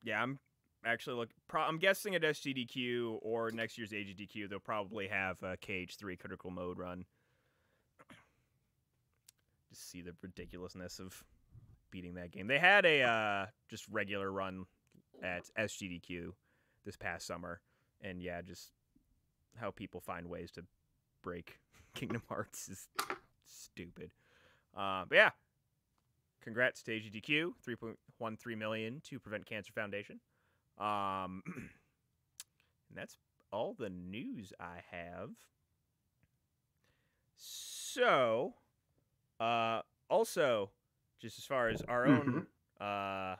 Yeah, I'm actually I'm guessing at SGDQ or next year's AGDQ they'll probably have a KH3 critical mode run. Just see the ridiculousness of beating that game. They had a just regular run at SGDQ this past summer, and yeah, just how people find ways to break Kingdom Hearts is stupid. But yeah, congrats to AGDQ, 3.13 million to Prevent Cancer Foundation. And that's all the news I have. So, also, just as far as our own, I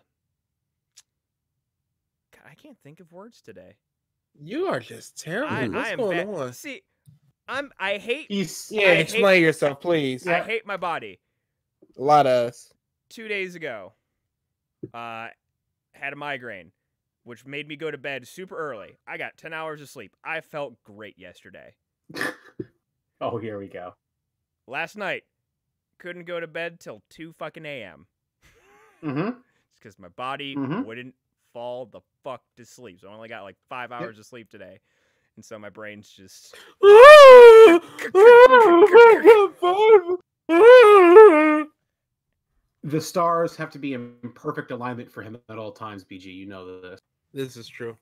can't think of words today. You are just terrible. What's going on? See, I hate. Explain yourself, please. I hate my body. A lot of us. 2 days ago, had a migraine, which made me go to bed super early. I got 10 hours of sleep. I felt great yesterday. Oh, here we go. Last night, couldn't go to bed till 2 fucking a.m. Mm-hmm. It's because my body wouldn't fall the fuck to sleep. So I only got like 5 hours of sleep today. And so my brain's just... The stars have to be in perfect alignment for him at all times, BG. You know this. This is true.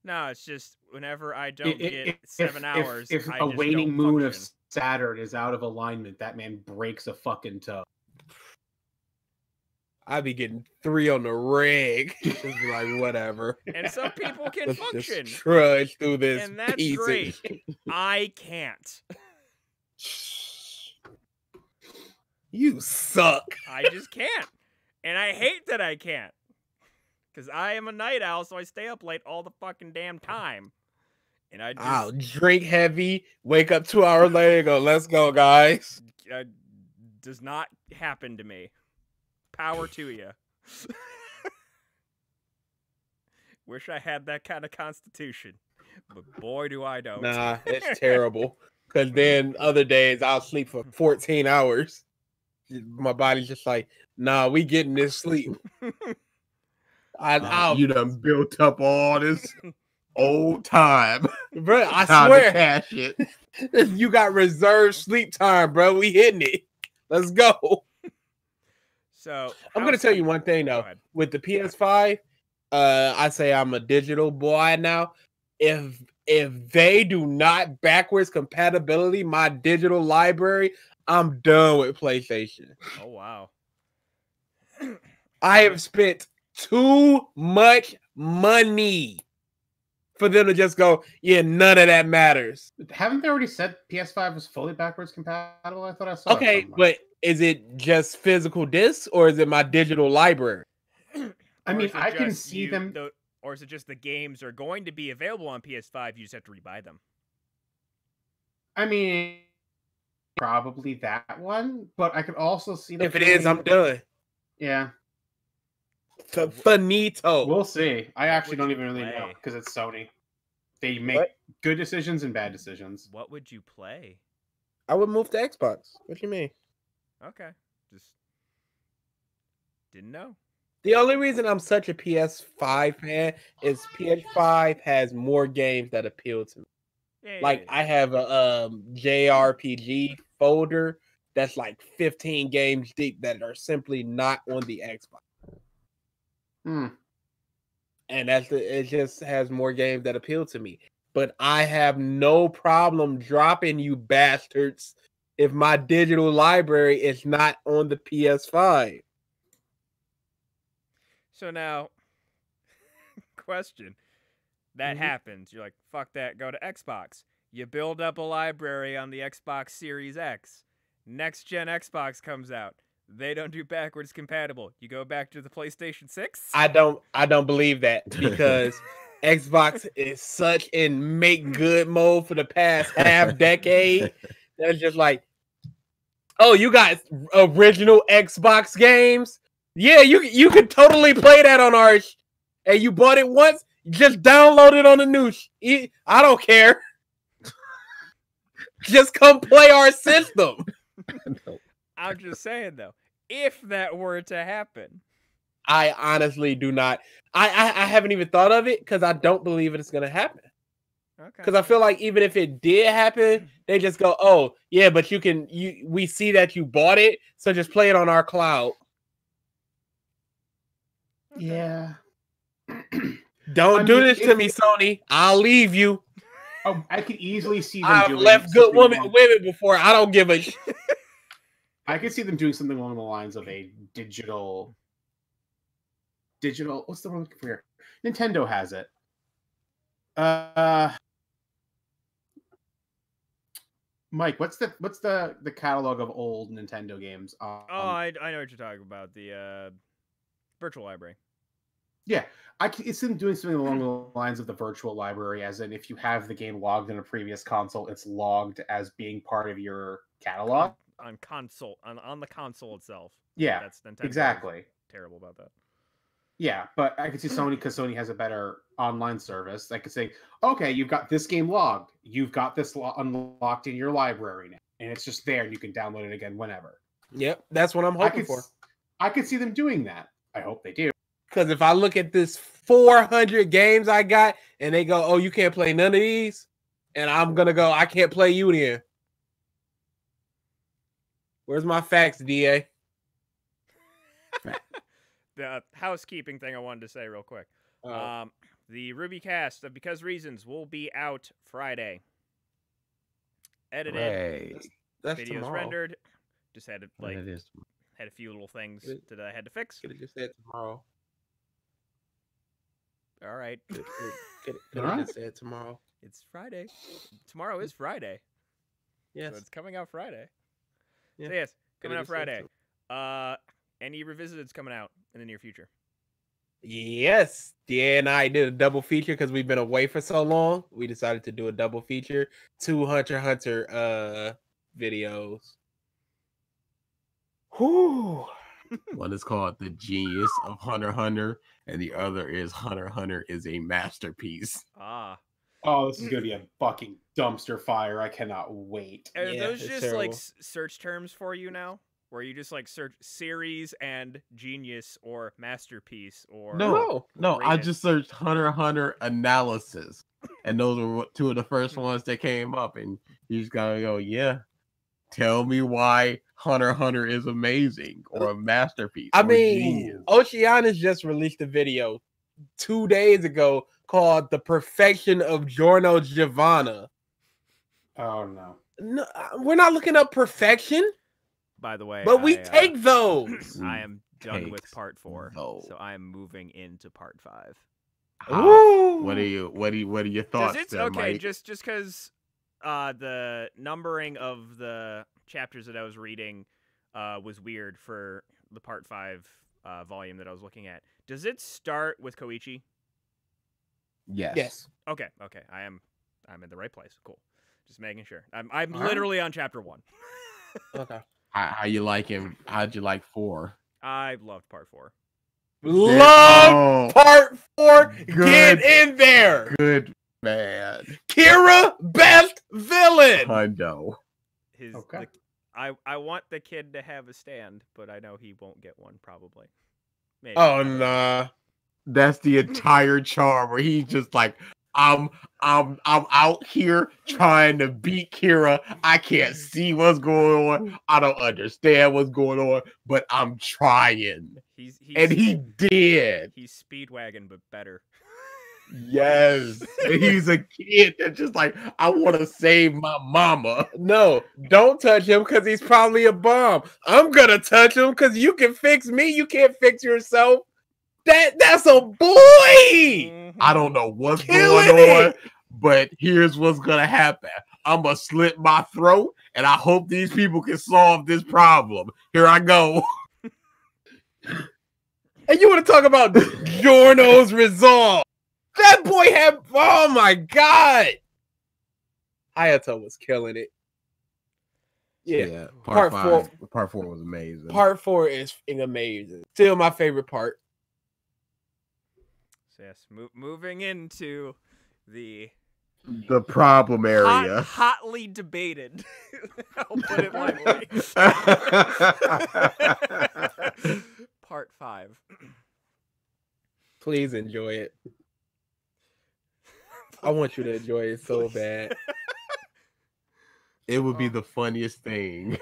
No, it's just whenever I don't get 7 hours, If I a just waning don't moon function. of Saturn is out of alignment, that man breaks a fucking toe. I be getting 3 on the rig. Just be like, whatever. And some people can Let's function. just trudge through this. And that's easy. great. I can't. You suck. I just can't. And I hate that I can't. Because I am a night owl, so I stay up late all the fucking damn time. And I just... I'll drink heavy, wake up 2 hours later and go, let's go, guys. Does not happen to me. Power to you. Wish I had that kind of constitution. But boy, do I don't. Nah, it's terrible. Because then other days I'll sleep for 14 hours. My body's just like, nah, we getting this sleep. You done built up all this old time. Bro, I Time swear. to cash it. You got reserved sleep time, bro. We hitting it. Let's go. So I'm gonna tell you one thing though. With the PS5, I say I'm a digital boy now. If they do not backwards compatibility my digital library, I'm done with PlayStation. Oh wow. I have spent too much money for them to just go, yeah, none of that matters. Haven't they already said PS5 was fully backwards compatible? I thought I saw. Okay, but is it just physical discs or is it my digital library? I mean, I can see them. Or is it just the games are going to be available on PS5? You just have to rebuy them. I mean, probably that one, but I could also see them. If it is, I'm done. Yeah. Finito. We'll see. I actually don't would even you really know play? because it's Sony. They make good decisions and bad decisions. What would you play? I would move to Xbox. What you mean? Okay. Just Didn't know. The only reason I'm such a PS5 fan is PS5 has more games that appeal to me. Like I have a JRPG folder that's like 15 games deep that are simply not on the Xbox. And it just has more games that appeal to me. But I have no problem dropping you bastards if my digital library is not on the PS5. So now, question. That happens. You're like, fuck that, go to Xbox. You build up a library on the Xbox Series X. Next gen Xbox comes out. They don't do backwards compatible. You go back to the PlayStation 6? I don't believe that because Xbox is such in make good mode for the past half decade. That's just like, oh, you got original Xbox games? Yeah, you could totally play that on ours. And you bought it once, just download it on the news. I don't care. Just come play our system. I'm just saying though, if that were to happen. I honestly do not. I haven't even thought of it because I don't believe it's going to happen. Okay. Because I feel like even if it did happen, they just go, oh, yeah, but we see that you bought it, so just play it on our cloud. Okay. Yeah. Don't do this to me, Sony. I'll leave you. Oh, I could easily see them I've left good women before. I don't give a shit. I could see them doing something along the lines of a digital. What's the word I'm looking for here? Nintendo has it. Mike, what's the catalog of old Nintendo games? I know what you're talking about. The virtual library. Yeah, I can see them doing something along the lines of the virtual library, as in if you have the game logged in a previous console, it's logged as being part of your catalog on the console itself. Yeah, that's Nintendo. Exactly. Terrible about that. Yeah, but I could see Sony, because Sony has a better online service. I could say, okay, you've got this game logged. You've got this unlocked in your library now. And it's just there, and you can download it again whenever. Yep, that's what I'm hoping for. I could see them doing that. I hope they do. Because if I look at this 400 games I got, and they go, oh, you can't play none of these, and I'm going to go, I can't play you then. Where's my facts, DA? The housekeeping thing I wanted to say real quick. The Ruby cast of Because Reasons will be out Friday. Edited. That's videos tomorrow. Rendered. Just had to It had a few little things that I had to fix. Could have just said tomorrow. All right. Could have just said tomorrow. It's Friday. Tomorrow is Friday. Yes. So it's coming out Friday. Yeah. So yes, coming out Friday. Any Revisited's coming out in the near future. Yes. DA and I did a double feature because we've been away for so long. We decided to do a double feature. 2 Hunter x Hunter videos. Whew. One is called The Genius of Hunter x Hunter, and the other is Hunter x Hunter is a masterpiece. Ah. Oh, this is going to be a fucking dumpster fire. I cannot wait. Are those just terrible. like search terms for you now? Where you just like search series and genius or masterpiece or No, I greatest? just searched Hunter x Hunter analysis, and those were 2 of the first ones that came up, and you just gotta go, yeah, tell me why Hunter x Hunter is amazing or a masterpiece. I or mean, genius. Oceanus just released a video 2 days ago called The Perfection of Giorno Giovanna. Oh, no. No, we're not looking up perfection. By the way, But we take those. I am done with Takes part 4, those. so I am moving into part 5. How? What are your thoughts? It's there, okay, Mike? just because the numbering of the chapters that I was reading was weird for the part 5 volume that I was looking at. Does it start with Koichi? Yes. Okay. I'm in the right place. Cool. Just making sure. I'm literally on chapter 1. Okay. How you like him? How'd you like 4? I loved part 4. Love part 4. Good. Get in there. Good man. Kira, best villain. Hundo. Okay. I want the kid to have a stand, but I know he won't get one probably. Maybe. Oh nah. That's the entire charm where he's just like, I'm out here trying to beat Kira. I can't see what's going on. I don't understand what's going on, but I'm trying. And he did. He's Speedwagon, but better. Yes. And he's a kid that's just like, I want to save my mama. No, don't touch him because he's probably a bomb. I'm gonna touch him because you can fix me. You can't fix yourself. That's a boy. I don't know what's Killing going on, it. but here's what's gonna happen. I'm gonna slit my throat, and I hope these people can solve this problem. Here I go. And you want to talk about Giorno's resolve? That boy had. Oh my god. Hayato was killing it. Yeah. Part Part 4 was amazing. Part 4 is amazing. Still my favorite part. So yes, moving into the problem area. hotly debated. I'll put it lightly. Part 5. Please enjoy it. I want you to enjoy it so bad. It would be the funniest thing.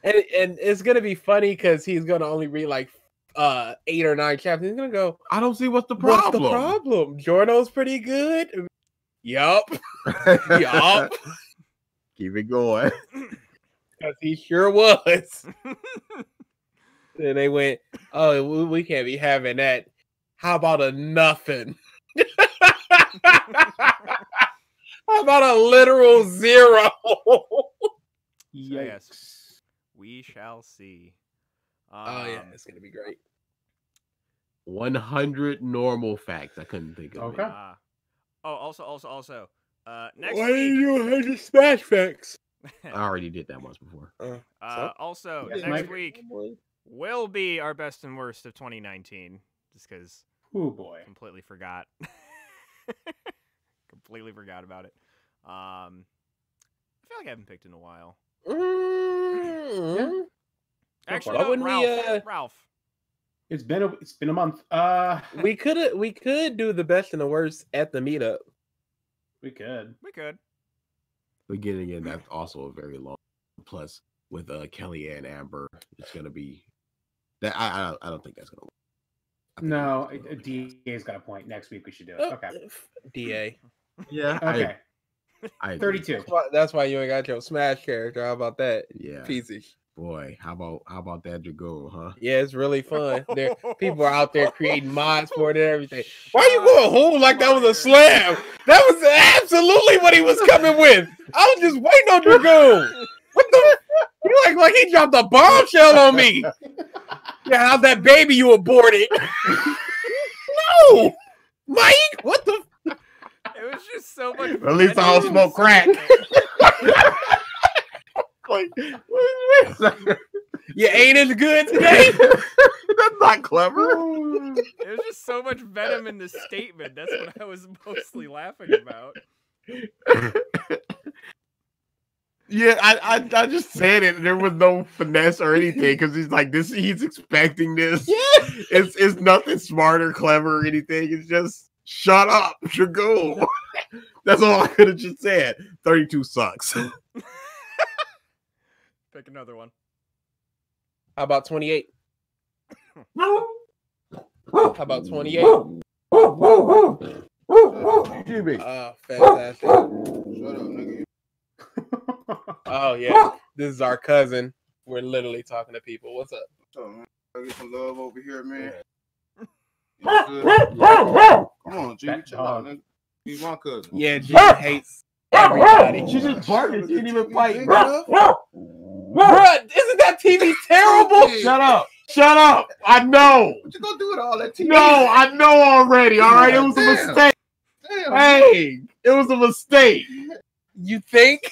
And it's gonna be funny because he's gonna only read like 8 or 9 chapters. He's gonna go, I don't see what's the problem. what's the problem? Giorno's pretty good. Yup. Yup. Keep it going. Because he sure was. Then they went, oh, we can't be having that. How about a nothing? How about a literal 0? Yes, we shall see. Oh yeah, it's gonna be great. 100 normal facts. I couldn't think of Okay. it. Also, next Why week. did you 100 smash facts? I already did that once before. Also, Yes, next Mike. week will be our best and worst of 2019. Just because Oh boy. completely forgot. Completely forgot about it. I feel like I haven't picked in a while. Mm-hmm. Actually, Why no, wouldn't we, Ralph. It's been a month. We could do the best and the worst at the meetup. We could. We could. Beginning again, that's also a very long. Plus, with Kelly and Amber, it's gonna be that. I don't think that's gonna work. No, DA's got a point. Next week we should do it. Okay. DA. Yeah. Okay. I agree. 32. That's why you ain't got your Smash character. How about that? Yeah. Peasy. Boy, how about that Drago, huh? Yeah, it's really fun. People are out there creating mods for it and everything. Why you going home like that was a slam? That was absolutely what he was coming with. I was just waiting on Dragoon. What the? You like he dropped a bombshell on me. Yeah, how's that baby you aborted? No, Mike. What the? It was just so much. At least I don't smoke crack. You ain't as good today. That's not clever. It was just so much venom in this statement. That's what I was mostly laughing about. Yeah, I just said it. There was no finesse or anything because he's like this. He's expecting this. Yeah. It's nothing smart or clever or anything. It's just shut up, Drago. That's all I could have just said. 32 sucks. Pick another one. How about 28? How about 28? Jimmy. Fantastic. Shut up, nigga. Oh yeah, this is our cousin. We're literally talking to people. What's up? I get some love over here, man. Come on, G. That Chill out, dog. nigga. He's my cousin. Yeah, G hates everybody. She just barking. She didn't even fight. Bruh, isn't that TV terrible? Shut up. Shut up. I know. What you gonna do with all that TV? No, I know already. All right. It was a Damn. mistake. Damn. Hey, it was a mistake. You think?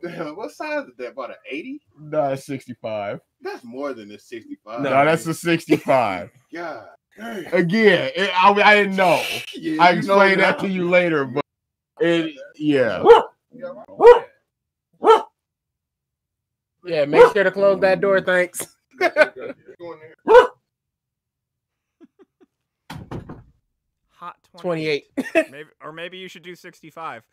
Damn, what size is that? About an 80? No, it's 65. That's more than a 65. No, that's a 65. God. Dang. Again, I didn't know. Yeah, I you explain know that to you later, but yeah. Yeah, make sure to close that door. Thanks. doing there? Hot 28. maybe you should do 65.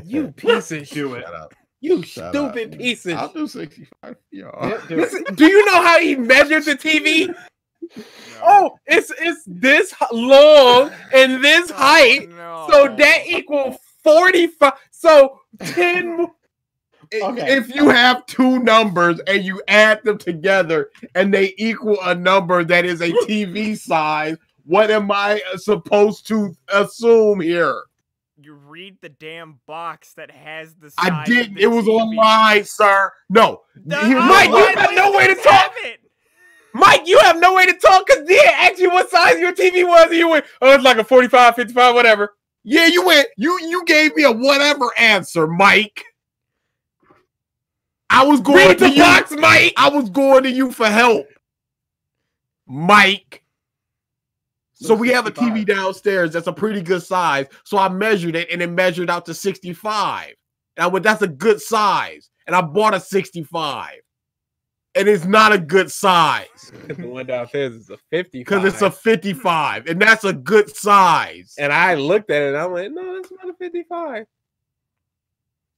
You piece of Do shit. it. Shut up. You Shut stupid up. piece of I'll shit. do 65 for y'all. Yeah, do it. Listen, do you know how he measured the TV? No. Oh, it's this long and this Oh, height. no. So that equals 45. So 10. Okay. If you have two numbers and you add them together and they equal a number that is a TV size, what am I supposed to assume here? You read the damn box that has the size I of didn't. the It was TV. online, sir. No. The- Here's Mike, the- you have no way to talk. It. Mike, you have no way to talk because they asked you what size your TV was and you went, oh, it's like a 45, 55, whatever. Yeah, you went. You gave me a whatever answer, Mike. I was going Read to the you. box, Mike. I was going to you for help, Mike. So we have a 65. TV downstairs that's a pretty good size. So I measured it and it measured out to 65. And I went, that's a good size. And I bought a 65. And it's not a good size The one downstairs is a 50. because it's a 55. And that's a good size. And I looked at it and I went, no, that's not a 55.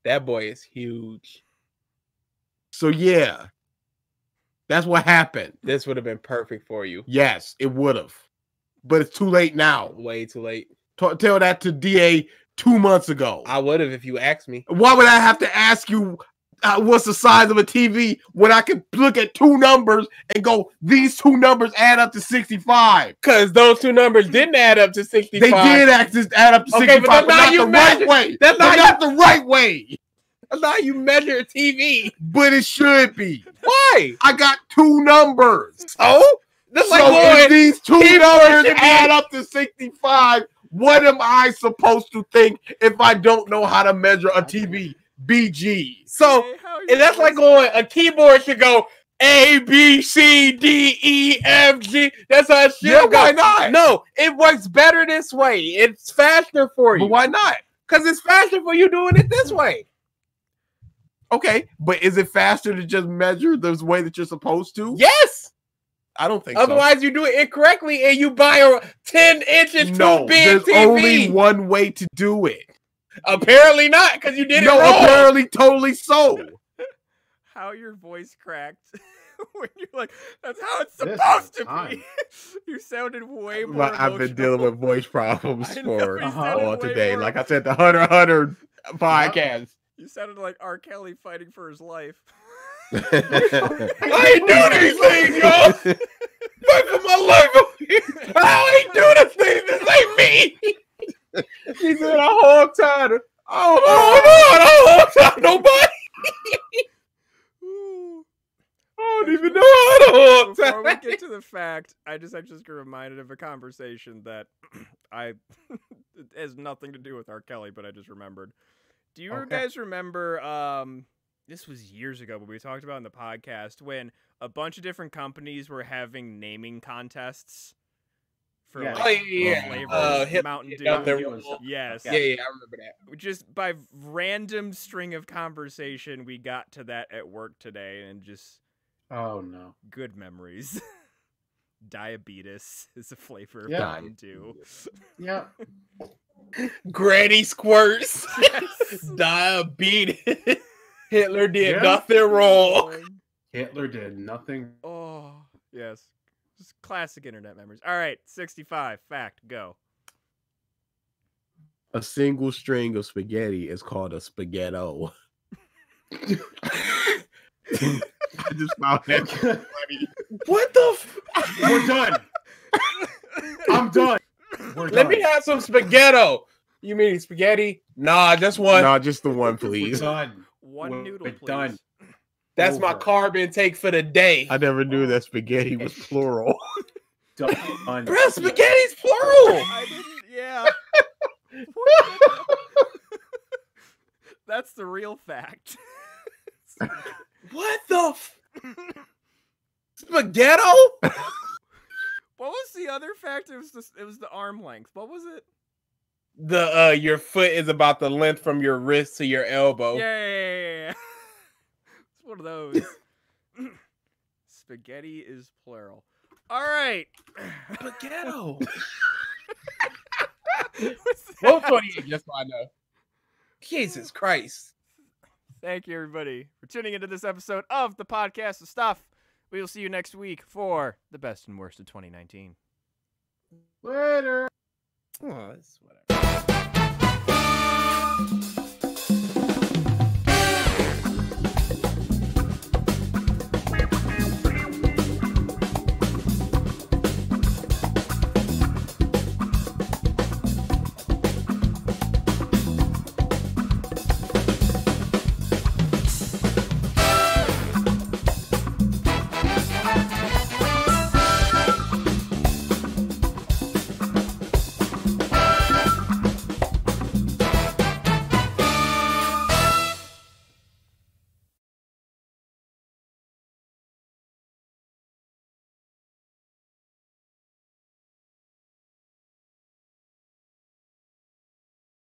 That boy is huge. So yeah, that's what happened. This would have been perfect for you. Yes, it would have. But it's too late now. Way too late. Tell that to DA 2 months ago. I would have if you asked me. Why would I have to ask you what's the size of a TV when I can look at two numbers and go, these two numbers add up to 65? Because those two numbers didn't add up to 65. They did add up to Okay, 65, but that's but not not you the right measure- way. that's But not not the right way. That's not how you measure a TV. But it should be. Why? I got two numbers. Oh? That's like So if going, these two keyboard numbers should be- add up to 65, what am I supposed to think if I don't know how to measure a TV? BG. so, Hey, how you and that's like going, a keyboard should go A, B, C, D, E, F, G. That's how it should Yeah, go. why not? No, it works better this way. It's faster for you. But why not? Because it's faster for you doing it this way. Okay, but is it faster to just measure the way that you're supposed to? Yes. I don't think Otherwise, you do it incorrectly and you buy a 10 inches so. too No, big there's TV. only one way to do it. Apparently not, because you did it No, wrong. apparently totally so. how your voice cracked when you're like, that's how it's This supposed to time. be. You sounded way more I've been emotional. dealing with voice problems I know, for you sounded all way today. more- Like I said, the Hunter podcast. You sounded like R. Kelly fighting for his life. I ain't do these things, y'all. Fight for my life. I ain't do the things. This ain't me. He said a hog tied. Oh, I don't hog tie nobody. I don't even know how to hog Before we tie. get to the fact, I just get reminded of a conversation that it has nothing to do with R. Kelly, but I just remembered. Do you Okay. guys remember? This was years ago, but we talked about in the podcast when a bunch of different companies were having naming contests for Yeah. Oh, yeah. flavors, Hit- Mountain Dew. Nothing. Yes. Yeah, I remember that. Just by random string of conversation, we got to that at work today, and just Oh no. good memories. Diabetes is a flavor of Yeah. Mountain Dew. Yeah. Granny squirts. Diabetes. Hitler did Yeah. nothing wrong. Hitler did nothing. Oh, yes. Just classic internet memories. All right, 65. Fact, go. A single string of spaghetti is called a spaghetto. I just found that funny. What the? We're done. I'm done. We're Let done. me have some spaghetto. You mean spaghetti? Nah, just one. No, just the one, We're please. done. One We're noodle, please. done. That's my Over. carb intake for the day. I never knew that spaghetti was plural. Done. Bruh, spaghetti's plural. I didn't, yeah. That's the real fact. What the? Spaghetto? What was the other fact? It was the arm length. What was it? The your foot is about the length from your wrist to your elbow. Yeah. It's one of those. Spaghetti is plural. All right. Spaghetto. What's that? Well, 28, just so I know. Jesus Christ. Thank you, everybody, for tuning into this episode of the Podcast of Stuff. We will see you next week for the best and worst of 2019. Later. Oh, it's whatever.